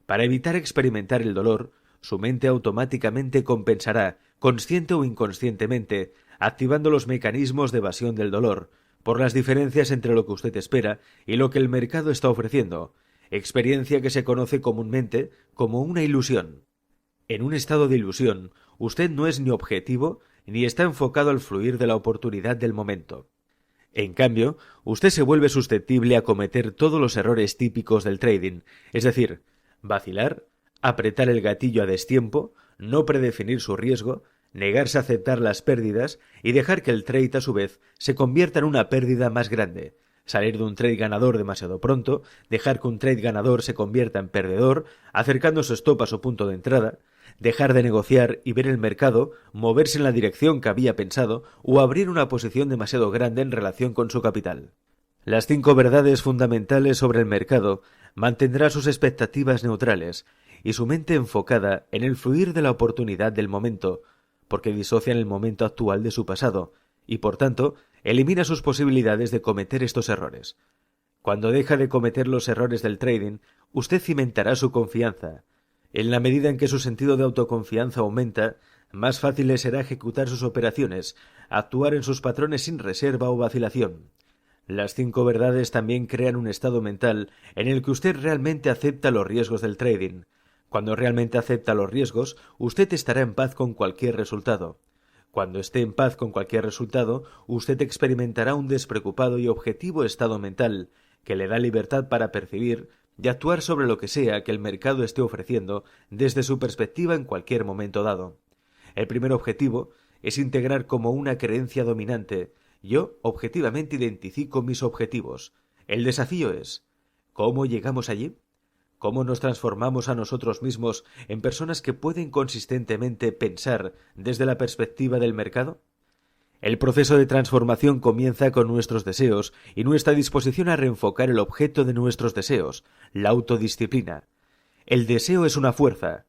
Para evitar experimentar el dolor, su mente automáticamente compensará, consciente o inconscientemente, activando los mecanismos de evasión del dolor, por las diferencias entre lo que usted espera y lo que el mercado está ofreciendo, experiencia que se conoce comúnmente como una ilusión. En un estado de ilusión, usted no es ni objetivo ni está enfocado al fluir de la oportunidad del momento. En cambio, usted se vuelve susceptible a cometer todos los errores típicos del trading, es decir, vacilar, apretar el gatillo a destiempo, no predefinir su riesgo, negarse a aceptar las pérdidas y dejar que el trade a su vez se convierta en una pérdida más grande, salir de un trade ganador demasiado pronto, dejar que un trade ganador se convierta en perdedor, acercando su stop a su punto de entrada, dejar de negociar y ver el mercado moverse en la dirección que había pensado o abrir una posición demasiado grande en relación con su capital. Las 5 verdades fundamentales sobre el mercado mantendrá sus expectativas neutrales y su mente enfocada en el fluir de la oportunidad del momento, porque disocian el momento actual de su pasado y, por tanto, elimina sus posibilidades de cometer estos errores. Cuando deja de cometer los errores del trading, usted cimentará su confianza. En la medida en que su sentido de autoconfianza aumenta, más fácil le será ejecutar sus operaciones, actuar en sus patrones sin reserva o vacilación. Las 5 verdades también crean un estado mental en el que usted realmente acepta los riesgos del trading. Cuando realmente acepta los riesgos, usted estará en paz con cualquier resultado. Cuando esté en paz con cualquier resultado, usted experimentará un despreocupado y objetivo estado mental que le da libertad para percibir y actuar sobre lo que sea que el mercado esté ofreciendo desde su perspectiva en cualquier momento dado. El primer objetivo es integrar como una creencia dominante: yo objetivamente identifico mis objetivos. El desafío es: ¿cómo llegamos allí? ¿Cómo nos transformamos a nosotros mismos en personas que pueden consistentemente pensar desde la perspectiva del mercado? El proceso de transformación comienza con nuestros deseos y nuestra disposición a reenfocar el objeto de nuestros deseos, la autodisciplina. El deseo es una fuerza.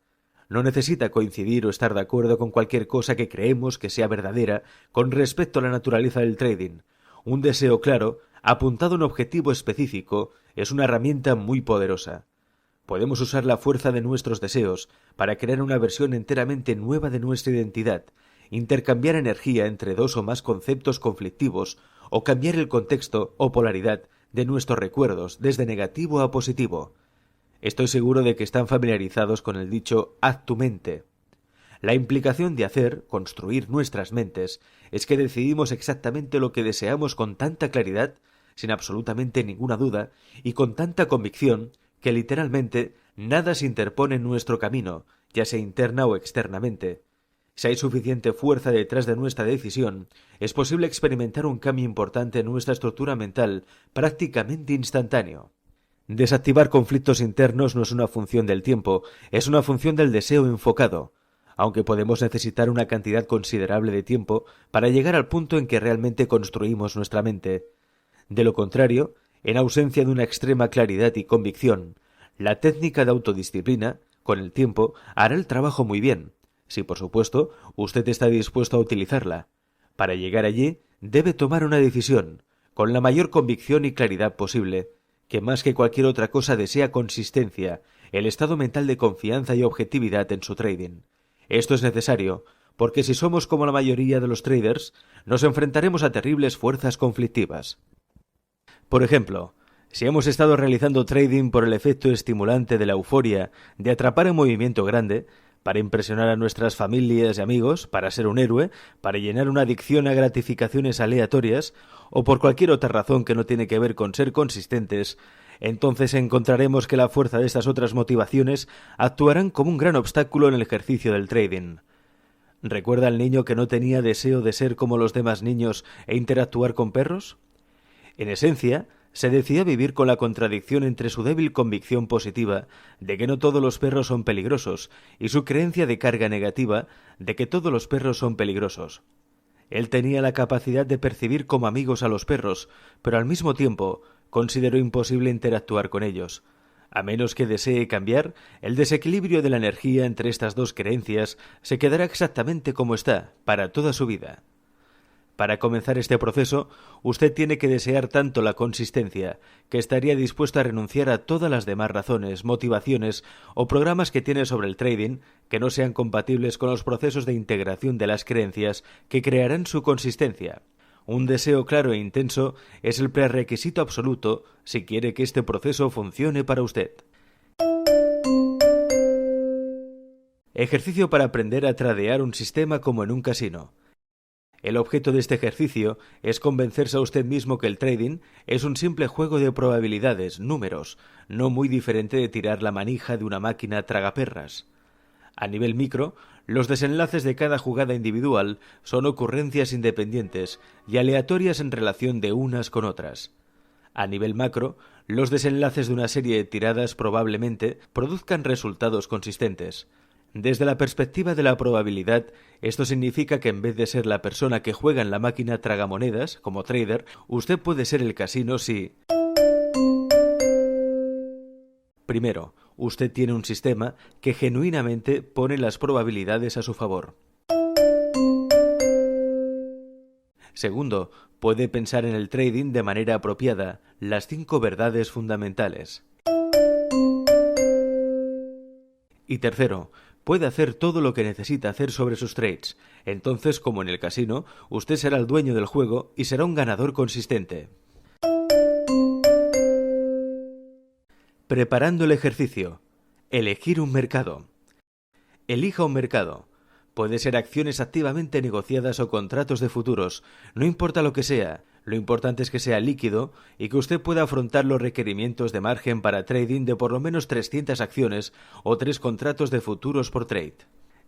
No necesita coincidir o estar de acuerdo con cualquier cosa que creemos que sea verdadera con respecto a la naturaleza del trading. Un deseo claro, apuntado a un objetivo específico, es una herramienta muy poderosa. Podemos usar la fuerza de nuestros deseos para crear una versión enteramente nueva de nuestra identidad, intercambiar energía entre 2 o más conceptos conflictivos o cambiar el contexto o polaridad de nuestros recuerdos desde negativo a positivo. Estoy seguro de que están familiarizados con el dicho «haz tu mente». La implicación de hacer, construir nuestras mentes, es que decidimos exactamente lo que deseamos con tanta claridad, sin absolutamente ninguna duda, y con tanta convicción, que literalmente nada se interpone en nuestro camino, ya sea interna o externamente. Si hay suficiente fuerza detrás de nuestra decisión, es posible experimentar un cambio importante en nuestra estructura mental prácticamente instantáneo. Desactivar conflictos internos no es una función del tiempo, es una función del deseo enfocado, aunque podemos necesitar una cantidad considerable de tiempo para llegar al punto en que realmente construimos nuestra mente. De lo contrario, en ausencia de una extrema claridad y convicción, la técnica de autodisciplina, con el tiempo, hará el trabajo muy bien, si por supuesto usted está dispuesto a utilizarla. Para llegar allí, debe tomar una decisión, con la mayor convicción y claridad posible, que más que cualquier otra cosa desea consistencia, el estado mental de confianza y objetividad en su trading. Esto es necesario, porque si somos como la mayoría de los traders, nos enfrentaremos a terribles fuerzas conflictivas. Por ejemplo, si hemos estado realizando trading por el efecto estimulante de la euforia de atrapar un movimiento grande, para impresionar a nuestras familias y amigos, para ser un héroe, para llenar una adicción a gratificaciones aleatorias, o por cualquier otra razón que no tiene que ver con ser consistentes, entonces encontraremos que la fuerza de estas otras motivaciones actuarán como un gran obstáculo en el ejercicio del trading. ¿Recuerda al niño que no tenía deseo de ser como los demás niños e interactuar con perros? En esencia, se decidió vivir con la contradicción entre su débil convicción positiva de que no todos los perros son peligrosos y su creencia de carga negativa de que todos los perros son peligrosos. Él tenía la capacidad de percibir como amigos a los perros, pero al mismo tiempo consideró imposible interactuar con ellos. A menos que desee cambiar, el desequilibrio de la energía entre estas dos creencias se quedará exactamente como está para toda su vida. Para comenzar este proceso, usted tiene que desear tanto la consistencia, que estaría dispuesto a renunciar a todas las demás razones, motivaciones o programas que tiene sobre el trading que no sean compatibles con los procesos de integración de las creencias que crearán su consistencia. Un deseo claro e intenso es el prerequisito absoluto si quiere que este proceso funcione para usted. Ejercicio para aprender a tradear un sistema como en un casino. El objeto de este ejercicio es convencerse a usted mismo que el trading es un simple juego de probabilidades, números, no muy diferente de tirar la manija de una máquina tragaperras. A nivel micro, los desenlaces de cada jugada individual son ocurrencias independientes y aleatorias en relación de unas con otras. A nivel macro, los desenlaces de una serie de tiradas probablemente produzcan resultados consistentes. Desde la perspectiva de la probabilidad, esto significa que en vez de ser la persona que juega en la máquina tragamonedas, como trader, usted puede ser el casino si... Primero, usted tiene un sistema que genuinamente pone las probabilidades a su favor. Segundo, puede pensar en el trading de manera apropiada, las 5 verdades fundamentales. Y tercero, puede hacer todo lo que necesita hacer sobre sus trades. Entonces, como en el casino, usted será el dueño del juego y será un ganador consistente. Preparando el ejercicio. Elegir un mercado. Elija un mercado. Puede ser acciones activamente negociadas o contratos de futuros, no importa lo que sea, lo importante es que sea líquido y que usted pueda afrontar los requerimientos de margen para trading de por lo menos 300 acciones o 3 contratos de futuros por trade.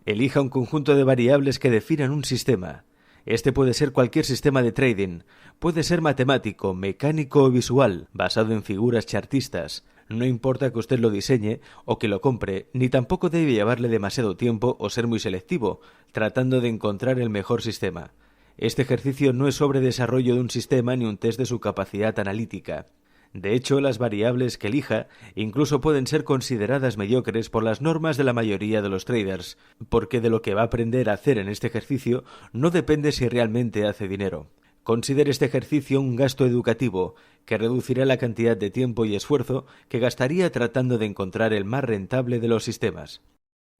Elija un conjunto de variables que definan un sistema. Este puede ser cualquier sistema de trading, puede ser matemático, mecánico o visual, basado en figuras chartistas. No importa que usted lo diseñe o que lo compre, ni tampoco debe llevarle demasiado tiempo o ser muy selectivo, tratando de encontrar el mejor sistema. Este ejercicio no es sobre desarrollo de un sistema ni un test de su capacidad analítica. De hecho, las variables que elija incluso pueden ser consideradas mediocres por las normas de la mayoría de los traders, porque de lo que va a aprender a hacer en este ejercicio no depende si realmente hace dinero. Considere este ejercicio un gasto educativo que reducirá la cantidad de tiempo y esfuerzo que gastaría tratando de encontrar el más rentable de los sistemas.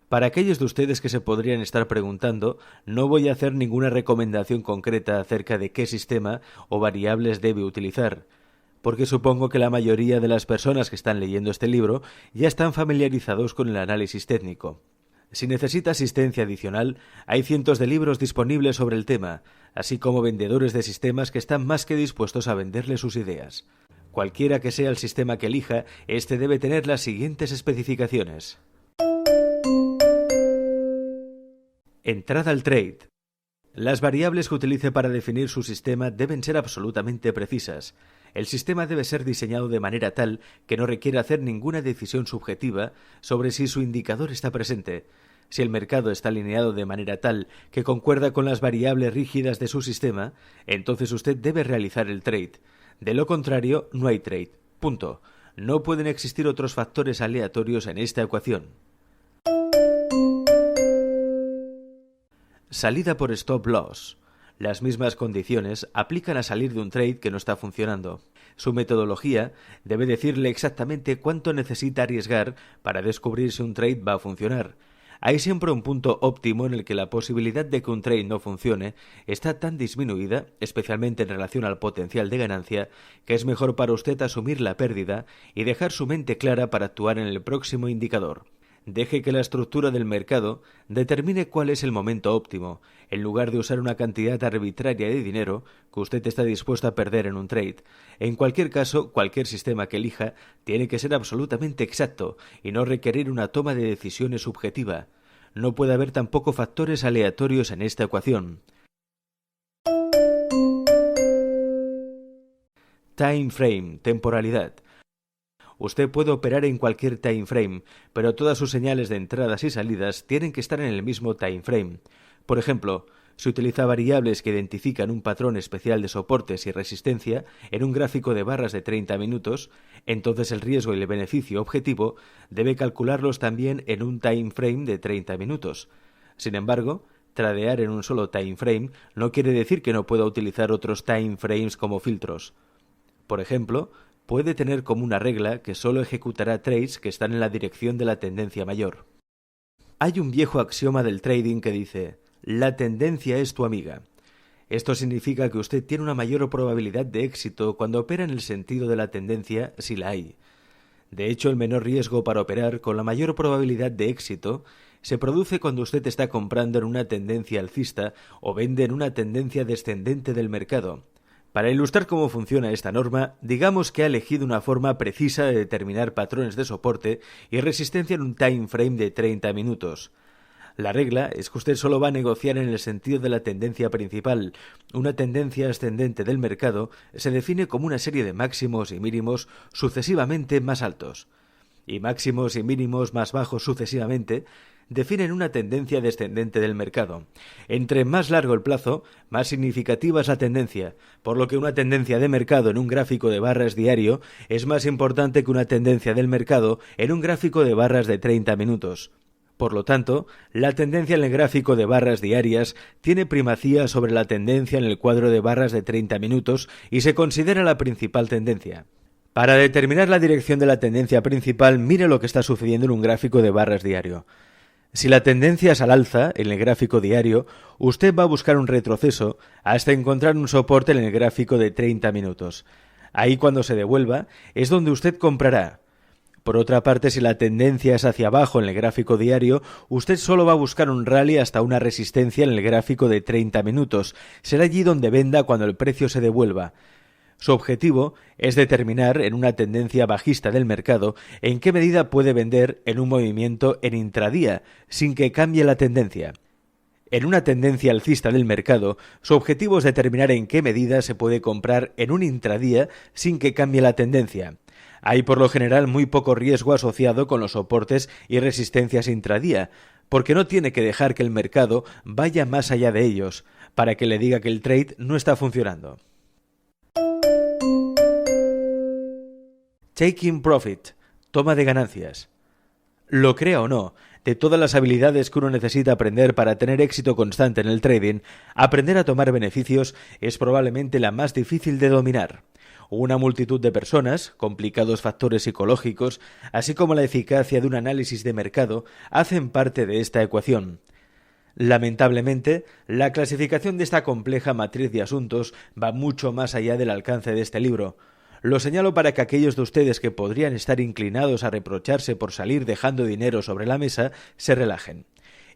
Para aquellos de ustedes que se podrían estar preguntando, no voy a hacer ninguna recomendación concreta acerca de qué sistema o variables debe utilizar, porque supongo que la mayoría de las personas que están leyendo este libro ya están familiarizados con el análisis técnico. Si necesita asistencia adicional, hay cientos de libros disponibles sobre el tema, así como vendedores de sistemas que están más que dispuestos a venderle sus ideas. Cualquiera que sea el sistema que elija, este debe tener las siguientes especificaciones. Entrada al trade. Las variables que utilice para definir su sistema deben ser absolutamente precisas. El sistema debe ser diseñado de manera tal que no requiera hacer ninguna decisión subjetiva sobre si su indicador está presente. Si el mercado está alineado de manera tal que concuerda con las variables rígidas de su sistema, entonces usted debe realizar el trade. De lo contrario, no hay trade. Punto. No pueden existir otros factores aleatorios en esta ecuación. Salida por stop loss. Las mismas condiciones aplican a salir de un trade que no está funcionando. Su metodología debe decirle exactamente cuánto necesita arriesgar para descubrir si un trade va a funcionar. Hay siempre un punto óptimo en el que la posibilidad de que un trade no funcione está tan disminuida, especialmente en relación al potencial de ganancia, que es mejor para usted asumir la pérdida y dejar su mente clara para actuar en el próximo indicador. Deje que la estructura del mercado determine cuál es el momento óptimo, en lugar de usar una cantidad arbitraria de dinero que usted está dispuesto a perder en un trade. En cualquier caso, cualquier sistema que elija tiene que ser absolutamente exacto y no requerir una toma de decisiones subjetiva. No puede haber tampoco factores aleatorios en esta ecuación. Time frame, temporalidad. Usted puede operar en cualquier time frame, pero todas sus señales de entradas y salidas tienen que estar en el mismo time frame. Por ejemplo, si utiliza variables que identifican un patrón especial de soportes y resistencia en un gráfico de barras de 30 minutos, entonces el riesgo y el beneficio objetivo debe calcularlos también en un time frame de 30 minutos. Sin embargo, tradear en un solo time frame no quiere decir que no pueda utilizar otros time frames como filtros. Por ejemplo, puede tener como una regla que solo ejecutará trades que están en la dirección de la tendencia mayor. Hay un viejo axioma del trading que dice: la tendencia es tu amiga. Esto significa que usted tiene una mayor probabilidad de éxito cuando opera en el sentido de la tendencia, si la hay. De hecho, el menor riesgo para operar con la mayor probabilidad de éxito se produce cuando usted está comprando en una tendencia alcista o vende en una tendencia descendente del mercado. Para ilustrar cómo funciona esta norma, digamos que ha elegido una forma precisa de determinar patrones de soporte y resistencia en un time frame de 30 minutos. La regla es que usted solo va a negociar en el sentido de la tendencia principal. Una tendencia ascendente del mercado se define como una serie de máximos y mínimos sucesivamente más altos, y máximos y mínimos más bajos sucesivamente definen una tendencia descendente del mercado. Entre más largo el plazo, más significativa es la tendencia, por lo que una tendencia de mercado en un gráfico de barras diario es más importante que una tendencia del mercado en un gráfico de barras de 30 minutos. Por lo tanto, la tendencia en el gráfico de barras diarias tiene primacía sobre la tendencia en el cuadro de barras de 30 minutos y se considera la principal tendencia. Para determinar la dirección de la tendencia principal, mire lo que está sucediendo en un gráfico de barras diario. Si la tendencia es al alza en el gráfico diario, usted va a buscar un retroceso hasta encontrar un soporte en el gráfico de 30 minutos. Ahí, cuando se devuelva, es donde usted comprará. Por otra parte, si la tendencia es hacia abajo en el gráfico diario, usted solo va a buscar un rally hasta una resistencia en el gráfico de 30 minutos. Será allí donde venda cuando el precio se devuelva. Su objetivo es determinar en una tendencia bajista del mercado en qué medida puede vender en un movimiento en intradía sin que cambie la tendencia. En una tendencia alcista del mercado, su objetivo es determinar en qué medida se puede comprar en un intradía sin que cambie la tendencia. Hay por lo general muy poco riesgo asociado con los soportes y resistencias intradía, porque no tiene que dejar que el mercado vaya más allá de ellos, para que le diga que el trade no está funcionando. Taking profit, toma de ganancias. Lo crea o no, de todas las habilidades que uno necesita aprender para tener éxito constante en el trading, aprender a tomar beneficios es probablemente la más difícil de dominar. Una multitud de personas, complicados factores psicológicos, así como la eficacia de un análisis de mercado, hacen parte de esta ecuación. Lamentablemente, la clasificación de esta compleja matriz de asuntos va mucho más allá del alcance de este libro. Lo señalo para que aquellos de ustedes que podrían estar inclinados a reprocharse por salir dejando dinero sobre la mesa se relajen.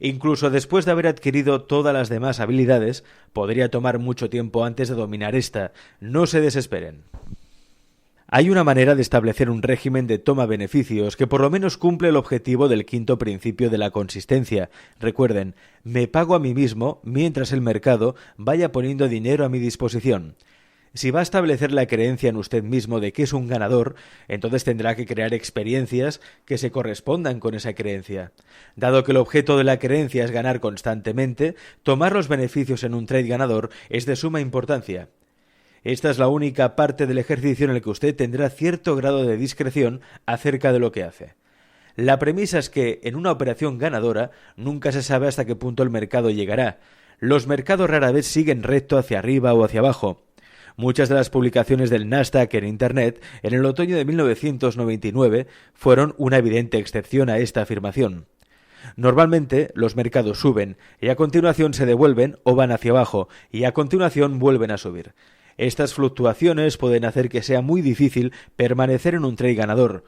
Incluso después de haber adquirido todas las demás habilidades, podría tomar mucho tiempo antes de dominar esta. No se desesperen. Hay una manera de establecer un régimen de toma beneficios que por lo menos cumple el objetivo del quinto principio de la consistencia. Recuerden, me pago a mí mismo mientras el mercado vaya poniendo dinero a mi disposición. Si va a establecer la creencia en usted mismo de que es un ganador, entonces tendrá que crear experiencias que se correspondan con esa creencia. Dado que el objeto de la creencia es ganar constantemente, tomar los beneficios en un trade ganador es de suma importancia. Esta es la única parte del ejercicio en el que usted tendrá cierto grado de discreción acerca de lo que hace. La premisa es que, en una operación ganadora, nunca se sabe hasta qué punto el mercado llegará. Los mercados rara vez siguen recto hacia arriba o hacia abajo. Muchas de las publicaciones del Nasdaq en Internet en el otoño de 1999 fueron una evidente excepción a esta afirmación. Normalmente los mercados suben y a continuación se devuelven o van hacia abajo y a continuación vuelven a subir. Estas fluctuaciones pueden hacer que sea muy difícil permanecer en un trade ganador.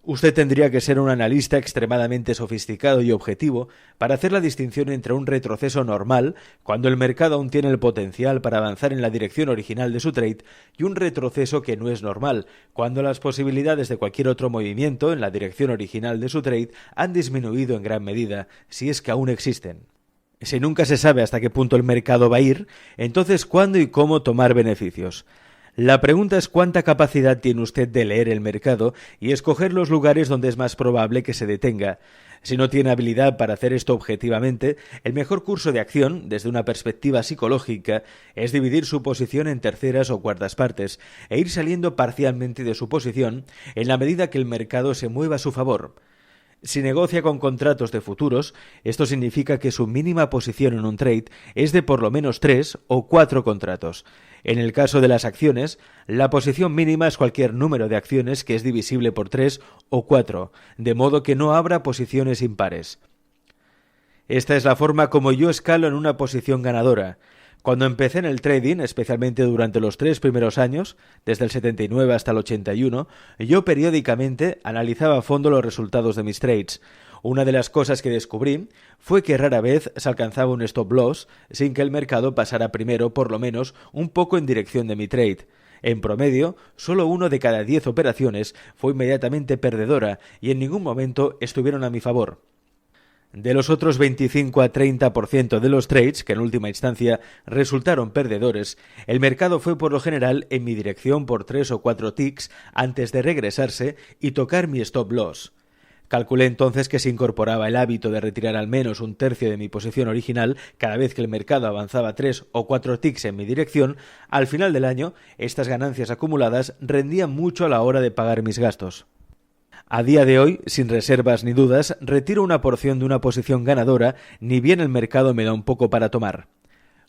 Usted tendría que ser un analista extremadamente sofisticado y objetivo para hacer la distinción entre un retroceso normal, cuando el mercado aún tiene el potencial para avanzar en la dirección original de su trade, y un retroceso que no es normal, cuando las posibilidades de cualquier otro movimiento en la dirección original de su trade han disminuido en gran medida, si es que aún existen. Si nunca se sabe hasta qué punto el mercado va a ir, entonces ¿cuándo y cómo tomar beneficios? La pregunta es cuánta capacidad tiene usted de leer el mercado y escoger los lugares donde es más probable que se detenga. Si no tiene habilidad para hacer esto objetivamente, el mejor curso de acción, desde una perspectiva psicológica, es dividir su posición en terceras o cuartas partes e ir saliendo parcialmente de su posición en la medida que el mercado se mueva a su favor. Si negocia con contratos de futuros, esto significa que su mínima posición en un trade es de por lo menos 3 o 4 contratos. En el caso de las acciones, la posición mínima es cualquier número de acciones que es divisible por 3 o 4, de modo que no habrá posiciones impares. Esta es la forma como yo escalo en una posición ganadora. Cuando empecé en el trading, especialmente durante los 3 primeros años, desde el 79 hasta el 81, yo periódicamente analizaba a fondo los resultados de mis trades. Una de las cosas que descubrí fue que rara vez se alcanzaba un stop loss sin que el mercado pasara primero por lo menos un poco en dirección de mi trade. En promedio, solo 1 de cada 10 operaciones fue inmediatamente perdedora y en ningún momento estuvieron a mi favor. De los otros 25 a 30% de los trades, que en última instancia resultaron perdedores, el mercado fue por lo general en mi dirección por 3 o 4 ticks antes de regresarse y tocar mi stop loss. Calculé entonces que se incorporaba el hábito de retirar al menos un tercio de mi posición original cada vez que el mercado avanzaba 3 o 4 ticks en mi dirección. Al final del año, estas ganancias acumuladas rendían mucho a la hora de pagar mis gastos. A día de hoy, sin reservas ni dudas, retiro una porción de una posición ganadora, ni bien el mercado me da un poco para tomar.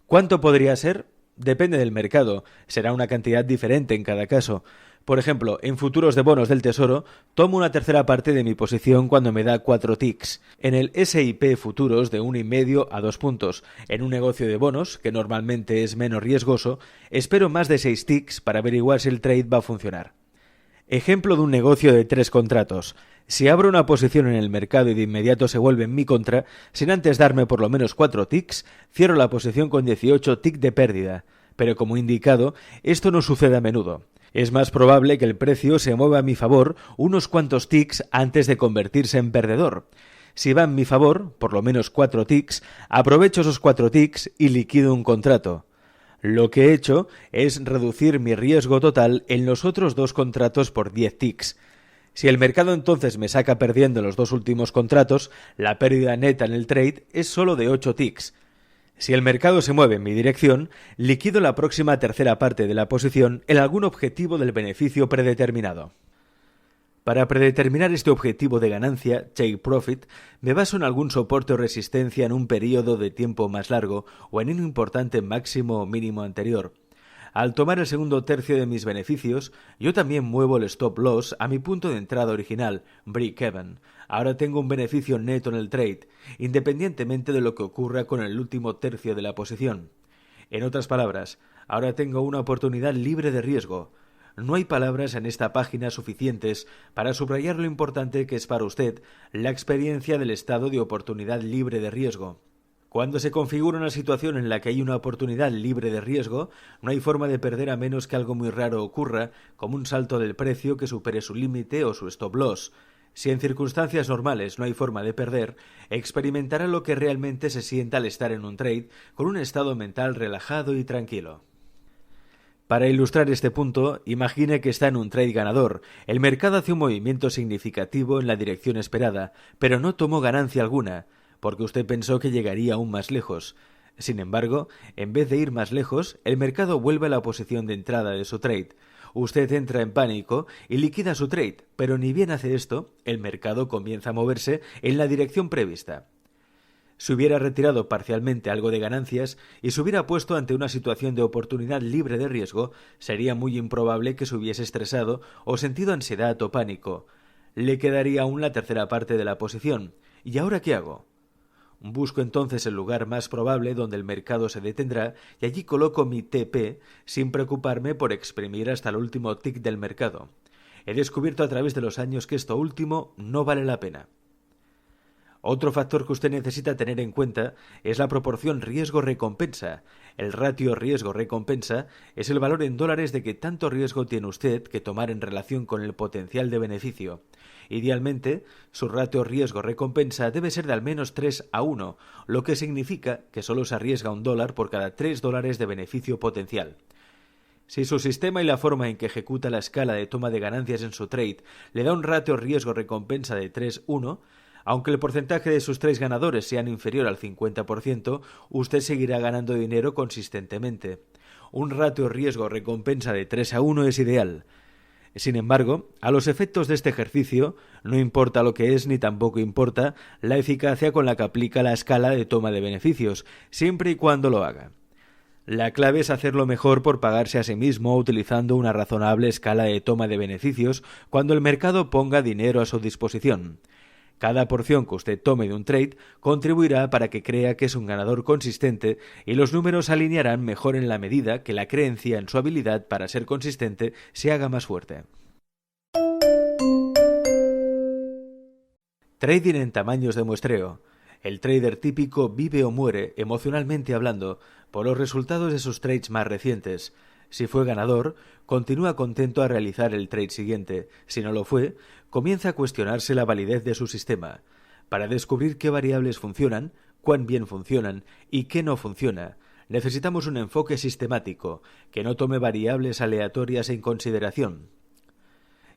¿Cuánto podría ser? Depende del mercado, será una cantidad diferente en cada caso. Por ejemplo, en futuros de bonos del Tesoro, tomo una tercera parte de mi posición cuando me da 4 ticks. En el S&P futuros de 1,5 a 2 puntos. En un negocio de bonos, que normalmente es menos riesgoso, espero más de 6 ticks para averiguar si el trade va a funcionar. Ejemplo de un negocio de 3 contratos. Si abro una posición en el mercado y de inmediato se vuelve en mi contra, sin antes darme por lo menos 4 ticks, cierro la posición con 18 ticks de pérdida. Pero como indicado, esto no sucede a menudo. Es más probable que el precio se mueva a mi favor unos cuantos ticks antes de convertirse en perdedor. Si va en mi favor, por lo menos 4 ticks, aprovecho esos 4 ticks y liquido un contrato. Lo que he hecho es reducir mi riesgo total en los otros 2 contratos por 10 ticks. Si el mercado entonces me saca perdiendo los 2 últimos contratos, la pérdida neta en el trade es solo de 8 ticks. Si el mercado se mueve en mi dirección, liquido la próxima tercera parte de la posición en algún objetivo del beneficio predeterminado. Para predeterminar este objetivo de ganancia, take profit, me baso en algún soporte o resistencia en un periodo de tiempo más largo o en un importante máximo o mínimo anterior. Al tomar el segundo tercio de mis beneficios, yo también muevo el stop loss a mi punto de entrada original, break-even. Ahora tengo un beneficio neto en el trade, independientemente de lo que ocurra con el último tercio de la posición. En otras palabras, ahora tengo una oportunidad libre de riesgo. No hay palabras en esta página suficientes para subrayar lo importante que es para usted la experiencia del estado de oportunidad libre de riesgo. Cuando se configura una situación en la que hay una oportunidad libre de riesgo, no hay forma de perder a menos que algo muy raro ocurra, como un salto del precio que supere su límite o su stop loss. Si en circunstancias normales no hay forma de perder, experimentará lo que realmente se sienta al estar en un trade con un estado mental relajado y tranquilo. Para ilustrar este punto, imagine que está en un trade ganador. El mercado hace un movimiento significativo en la dirección esperada, pero no tomó ganancia alguna, porque usted pensó que llegaría aún más lejos. Sin embargo, en vez de ir más lejos, el mercado vuelve a la posición de entrada de su trade. Usted entra en pánico y liquida su trade, pero ni bien hace esto, el mercado comienza a moverse en la dirección prevista. Si hubiera retirado parcialmente algo de ganancias y se hubiera puesto ante una situación de oportunidad libre de riesgo, sería muy improbable que se hubiese estresado o sentido ansiedad o pánico. Le quedaría aún la tercera parte de la posición. ¿Y ahora qué hago? Busco entonces el lugar más probable donde el mercado se detendrá y allí coloco mi TP sin preocuparme por exprimir hasta el último tick del mercado. He descubierto a través de los años que esto último no vale la pena. Otro factor que usted necesita tener en cuenta es la proporción riesgo-recompensa. El ratio riesgo-recompensa es el valor en dólares de que tanto riesgo tiene usted que tomar en relación con el potencial de beneficio. Idealmente, su ratio riesgo-recompensa debe ser de al menos 3:1, lo que significa que solo se arriesga $1 por cada $3 de beneficio potencial. Si su sistema y la forma en que ejecuta la escala de toma de ganancias en su trade le da un ratio riesgo-recompensa de 3:1, aunque el porcentaje de sus trades ganadores sean inferior al 50%, usted seguirá ganando dinero consistentemente. Un ratio riesgo-recompensa de 3:1 es ideal. Sin embargo, a los efectos de este ejercicio, no importa lo que es ni tampoco importa la eficacia con la que aplica la escala de toma de beneficios, siempre y cuando lo haga. La clave es hacerlo mejor por pagarse a sí mismo utilizando una razonable escala de toma de beneficios cuando el mercado ponga dinero a su disposición. Cada porción que usted tome de un trade contribuirá para que crea que es un ganador consistente y los números se alinearán mejor en la medida que la creencia en su habilidad para ser consistente se haga más fuerte. Trading en tamaños de muestreo. El trader típico vive o muere, emocionalmente hablando, por los resultados de sus trades más recientes. Si fue ganador, continúa contento a realizar el trade siguiente. Si no lo fue, comienza a cuestionarse la validez de su sistema. Para descubrir qué variables funcionan, cuán bien funcionan y qué no funciona, necesitamos un enfoque sistemático, que no tome variables aleatorias en consideración.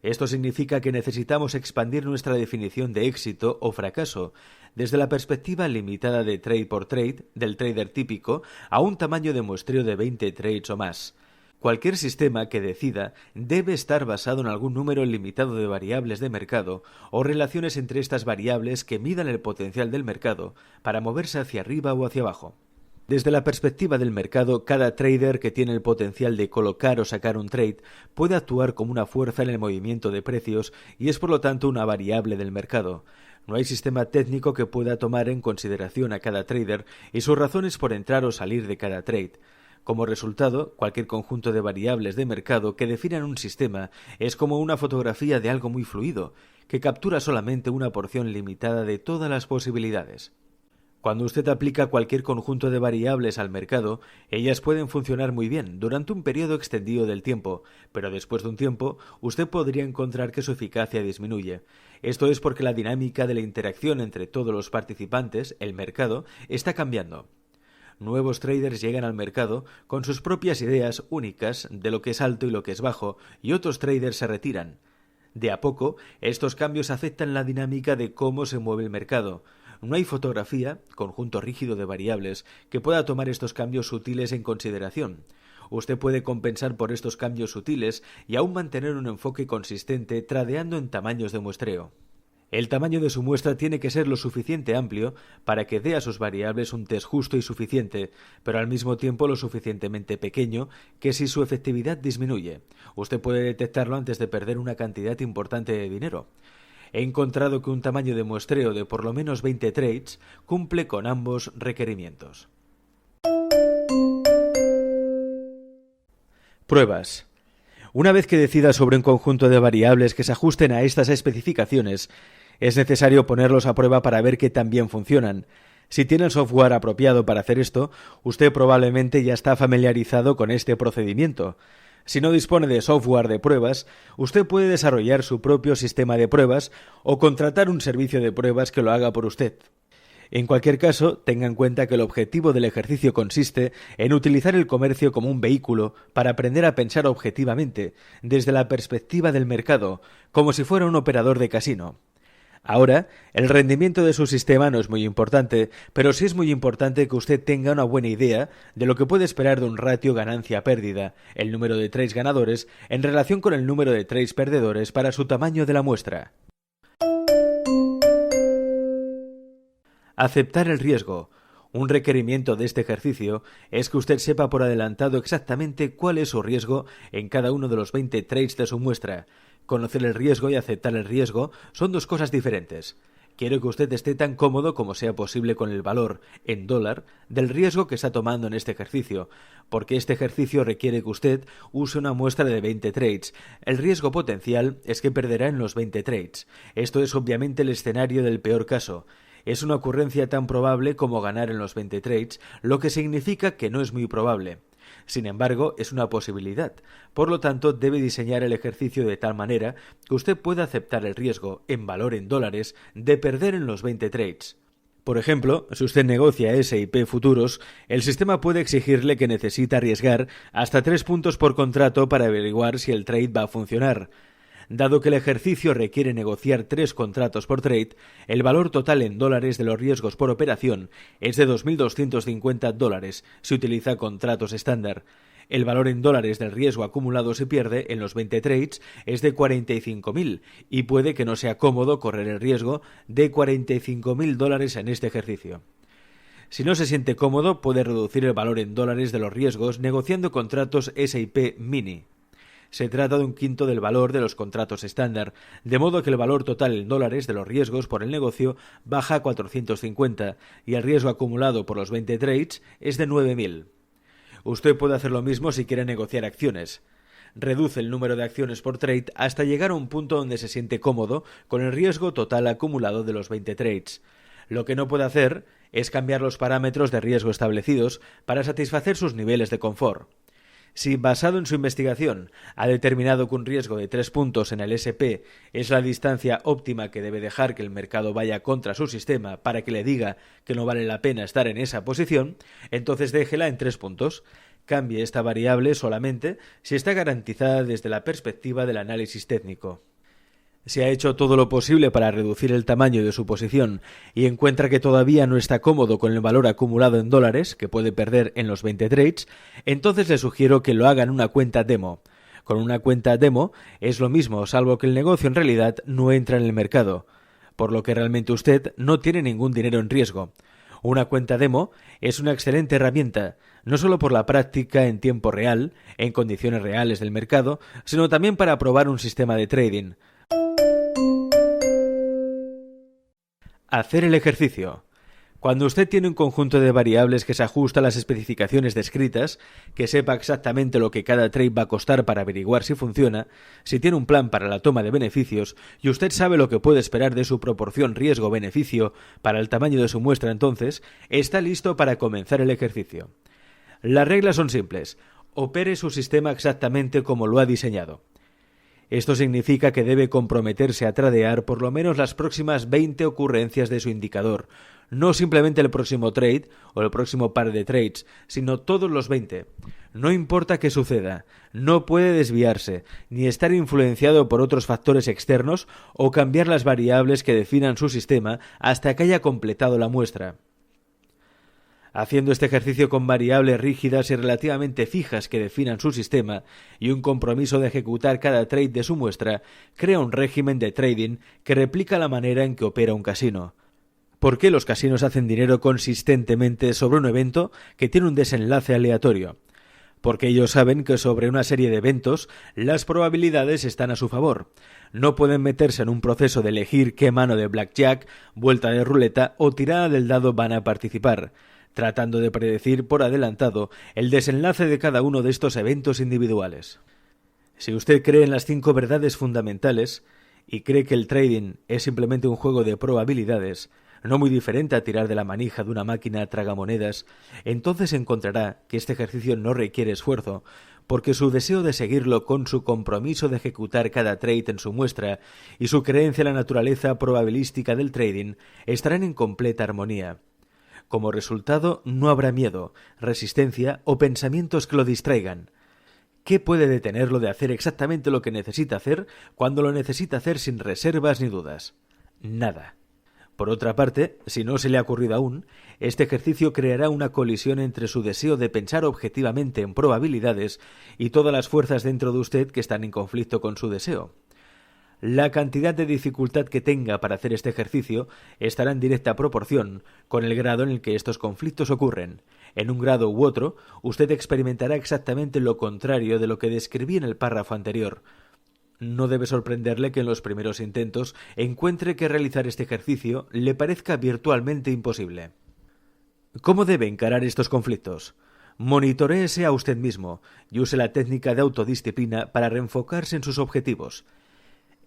Esto significa que necesitamos expandir nuestra definición de éxito o fracaso desde la perspectiva limitada de trade por trade del trader típico a un tamaño de muestreo de 20 trades o más. Cualquier sistema que decida debe estar basado en algún número limitado de variables de mercado o relaciones entre estas variables que midan el potencial del mercado para moverse hacia arriba o hacia abajo. Desde la perspectiva del mercado, cada trader que tiene el potencial de colocar o sacar un trade puede actuar como una fuerza en el movimiento de precios y es por lo tanto una variable del mercado. No hay sistema técnico que pueda tomar en consideración a cada trader y sus razones por entrar o salir de cada trade. Como resultado, cualquier conjunto de variables de mercado que definan un sistema es como una fotografía de algo muy fluido, que captura solamente una porción limitada de todas las posibilidades. Cuando usted aplica cualquier conjunto de variables al mercado, ellas pueden funcionar muy bien durante un periodo extendido del tiempo, pero después de un tiempo, usted podría encontrar que su eficacia disminuye. Esto es porque la dinámica de la interacción entre todos los participantes, el mercado, está cambiando. Nuevos traders llegan al mercado con sus propias ideas únicas de lo que es alto y lo que es bajo, y otros traders se retiran. De a poco, estos cambios afectan la dinámica de cómo se mueve el mercado. No hay fotografía, conjunto rígido de variables, que pueda tomar estos cambios sutiles en consideración. Usted puede compensar por estos cambios sutiles y aún mantener un enfoque consistente tradeando en tamaños de muestreo. El tamaño de su muestra tiene que ser lo suficiente amplio para que dé a sus variables un test justo y suficiente, pero al mismo tiempo lo suficientemente pequeño que si su efectividad disminuye, usted puede detectarlo antes de perder una cantidad importante de dinero. He encontrado que un tamaño de muestreo de por lo menos 20 trades cumple con ambos requerimientos. Pruebas. Una vez que decida sobre un conjunto de variables que se ajusten a estas especificaciones, es necesario ponerlos a prueba para ver que también funcionan. Si tiene el software apropiado para hacer esto, usted probablemente ya está familiarizado con este procedimiento. Si no dispone de software de pruebas, usted puede desarrollar su propio sistema de pruebas o contratar un servicio de pruebas que lo haga por usted. En cualquier caso, tenga en cuenta que el objetivo del ejercicio consiste en utilizar el comercio como un vehículo para aprender a pensar objetivamente, desde la perspectiva del mercado, como si fuera un operador de casino. Ahora, el rendimiento de su sistema no es muy importante, pero sí es muy importante que usted tenga una buena idea de lo que puede esperar de un ratio ganancia-pérdida, el número de trades ganadores, en relación con el número de trades perdedores para su tamaño de la muestra. Aceptar el riesgo. Un requerimiento de este ejercicio es que usted sepa por adelantado exactamente cuál es su riesgo en cada uno de los 20 trades de su muestra. Conocer el riesgo y aceptar el riesgo son dos cosas diferentes. Quiero que usted esté tan cómodo como sea posible con el valor, en dólar, del riesgo que está tomando en este ejercicio, porque este ejercicio requiere que usted use una muestra de 20 trades. El riesgo potencial es que perderá en los 20 trades. Esto es obviamente el escenario del peor caso. Es una ocurrencia tan probable como ganar en los 20 trades, lo que significa que no es muy probable. Sin embargo, es una posibilidad. Por lo tanto, debe diseñar el ejercicio de tal manera que usted pueda aceptar el riesgo, en valor en dólares, de perder en los 20 trades. Por ejemplo, si usted negocia S&P futuros, el sistema puede exigirle que necesita arriesgar hasta 3 puntos por contrato para averiguar si el trade va a funcionar. Dado que el ejercicio requiere negociar 3 contratos por trade, el valor total en dólares de los riesgos por operación es de $2.250 si utiliza contratos estándar. El valor en dólares del riesgo acumulado se pierde en los 20 trades es de 45.000 y puede que no sea cómodo correr el riesgo de $45.000 en este ejercicio. Si no se siente cómodo, puede reducir el valor en dólares de los riesgos negociando contratos S&P Mini. Se trata de un quinto del valor de los contratos estándar, de modo que el valor total en dólares de los riesgos por el negocio baja a 450 y el riesgo acumulado por los 20 trades es de 9.000. Usted puede hacer lo mismo si quiere negociar acciones. Reduce el número de acciones por trade hasta llegar a un punto donde se siente cómodo con el riesgo total acumulado de los 20 trades. Lo que no puede hacer es cambiar los parámetros de riesgo establecidos para satisfacer sus niveles de confort. Si, basado en su investigación, ha determinado que un riesgo de 3 puntos en el SP es la distancia óptima que debe dejar que el mercado vaya contra su sistema para que le diga que no vale la pena estar en esa posición, entonces déjela en 3 puntos. Cambie esta variable solamente si está garantizada desde la perspectiva del análisis técnico. Si ha hecho todo lo posible para reducir el tamaño de su posición y encuentra que todavía no está cómodo con el valor acumulado en dólares que puede perder en los 20 trades, entonces le sugiero que lo haga en una cuenta demo. Con una cuenta demo es lo mismo, salvo que el negocio en realidad no entra en el mercado, por lo que realmente usted no tiene ningún dinero en riesgo. Una cuenta demo es una excelente herramienta, no solo por la práctica en tiempo real, en condiciones reales del mercado, sino también para probar un sistema de trading. Hacer el ejercicio. Cuando usted tiene un conjunto de variables que se ajusta a las especificaciones descritas, que sepa exactamente lo que cada trade va a costar para averiguar si funciona, si tiene un plan para la toma de beneficios y usted sabe lo que puede esperar de su proporción riesgo-beneficio para el tamaño de su muestra, entonces está listo para comenzar el ejercicio. Las reglas son simples. Opere su sistema exactamente como lo ha diseñado. Esto significa que debe comprometerse a tradear por lo menos las próximas 20 ocurrencias de su indicador, no simplemente el próximo trade o el próximo par de trades, sino todos los 20. No importa qué suceda, no puede desviarse, ni estar influenciado por otros factores externos o cambiar las variables que definan su sistema hasta que haya completado la muestra. Haciendo este ejercicio con variables rígidas y relativamente fijas que definan su sistema y un compromiso de ejecutar cada trade de su muestra, crea un régimen de trading que replica la manera en que opera un casino. ¿Por qué los casinos hacen dinero consistentemente sobre un evento que tiene un desenlace aleatorio? Porque ellos saben que sobre una serie de eventos las probabilidades están a su favor. No pueden meterse en un proceso de elegir qué mano de blackjack, vuelta de ruleta o tirada del dado van a participar, tratando de predecir por adelantado el desenlace de cada uno de estos eventos individuales. Si usted cree en las 5 verdades fundamentales y cree que el trading es simplemente un juego de probabilidades, no muy diferente a tirar de la manija de una máquina tragamonedas, entonces encontrará que este ejercicio no requiere esfuerzo, porque su deseo de seguirlo con su compromiso de ejecutar cada trade en su muestra y su creencia en la naturaleza probabilística del trading estarán en completa armonía. Como resultado, no habrá miedo, resistencia o pensamientos que lo distraigan. ¿Qué puede detenerlo de hacer exactamente lo que necesita hacer cuando lo necesita hacer sin reservas ni dudas? Nada. Por otra parte, si no se le ha ocurrido aún, este ejercicio creará una colisión entre su deseo de pensar objetivamente en probabilidades y todas las fuerzas dentro de usted que están en conflicto con su deseo. La cantidad de dificultad que tenga para hacer este ejercicio estará en directa proporción con el grado en el que estos conflictos ocurren. En un grado u otro, usted experimentará exactamente lo contrario de lo que describí en el párrafo anterior. No debe sorprenderle que en los primeros intentos encuentre que realizar este ejercicio le parezca virtualmente imposible. ¿Cómo debe encarar estos conflictos? Monitoréese a usted mismo y use la técnica de autodisciplina para reenfocarse en sus objetivos.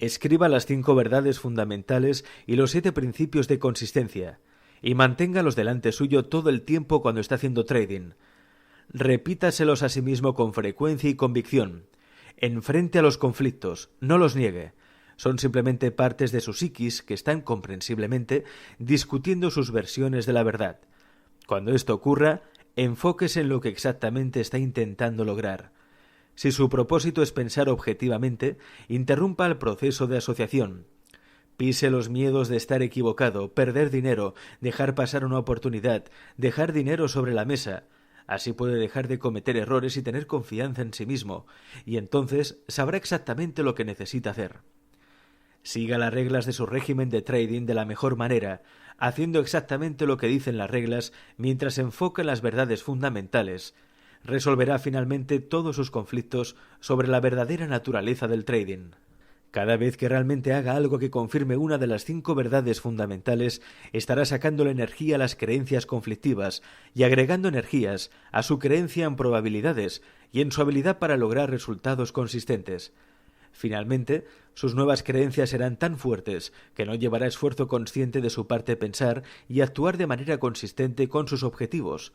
Escriba las 5 verdades fundamentales y los 7 principios de consistencia, y manténgalos delante suyo todo el tiempo cuando está haciendo trading. Repítaselos a sí mismo con frecuencia y convicción. Enfrente a los conflictos, no los niegue. Son simplemente partes de su psiquis que están comprensiblemente discutiendo sus versiones de la verdad. Cuando esto ocurra, enfóquese en lo que exactamente está intentando lograr. Si su propósito es pensar objetivamente, interrumpa el proceso de asociación. Pise los miedos de estar equivocado, perder dinero, dejar pasar una oportunidad, dejar dinero sobre la mesa. Así puede dejar de cometer errores y tener confianza en sí mismo, y entonces sabrá exactamente lo que necesita hacer. Siga las reglas de su régimen de trading de la mejor manera, haciendo exactamente lo que dicen las reglas mientras se enfoca en las verdades fundamentales. Resolverá finalmente todos sus conflictos sobre la verdadera naturaleza del trading. Cada vez que realmente haga algo que confirme una de las 5 verdades fundamentales, estará sacando la energía a las creencias conflictivas y agregando energías a su creencia en probabilidades y en su habilidad para lograr resultados consistentes. Finalmente, sus nuevas creencias serán tan fuertes que no llevará esfuerzo consciente de su parte pensar y actuar de manera consistente con sus objetivos.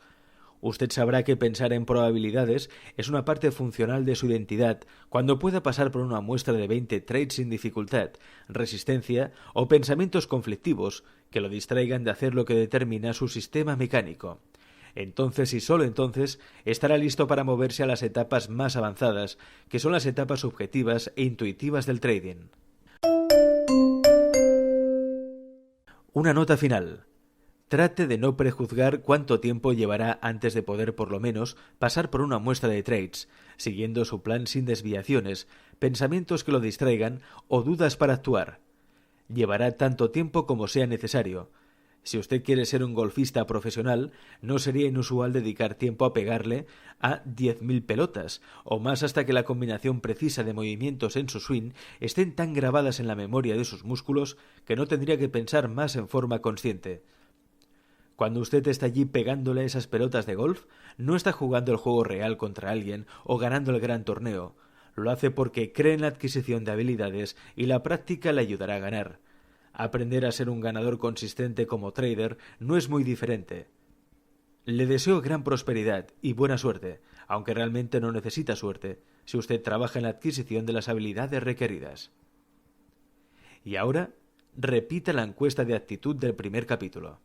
Usted sabrá que pensar en probabilidades es una parte funcional de su identidad cuando pueda pasar por una muestra de 20 traits sin dificultad, resistencia o pensamientos conflictivos que lo distraigan de hacer lo que determina su sistema mecánico. Entonces y solo entonces estará listo para moverse a las etapas más avanzadas, que son las etapas subjetivas e intuitivas del trading. Una nota final. Trate de no prejuzgar cuánto tiempo llevará antes de poder por lo menos pasar por una muestra de trades, siguiendo su plan sin desviaciones, pensamientos que lo distraigan o dudas para actuar. Llevará tanto tiempo como sea necesario. Si usted quiere ser un golfista profesional, no sería inusual dedicar tiempo a pegarle a 10.000 pelotas, o más hasta que la combinación precisa de movimientos en su swing estén tan grabadas en la memoria de sus músculos que no tendría que pensar más en forma consciente. Cuando usted está allí pegándole esas pelotas de golf, no está jugando el juego real contra alguien o ganando el gran torneo. Lo hace porque cree en la adquisición de habilidades y la práctica le ayudará a ganar. Aprender a ser un ganador consistente como trader no es muy diferente. Le deseo gran prosperidad y buena suerte, aunque realmente no necesita suerte, si usted trabaja en la adquisición de las habilidades requeridas. Y ahora, repita la encuesta de actitud del primer capítulo.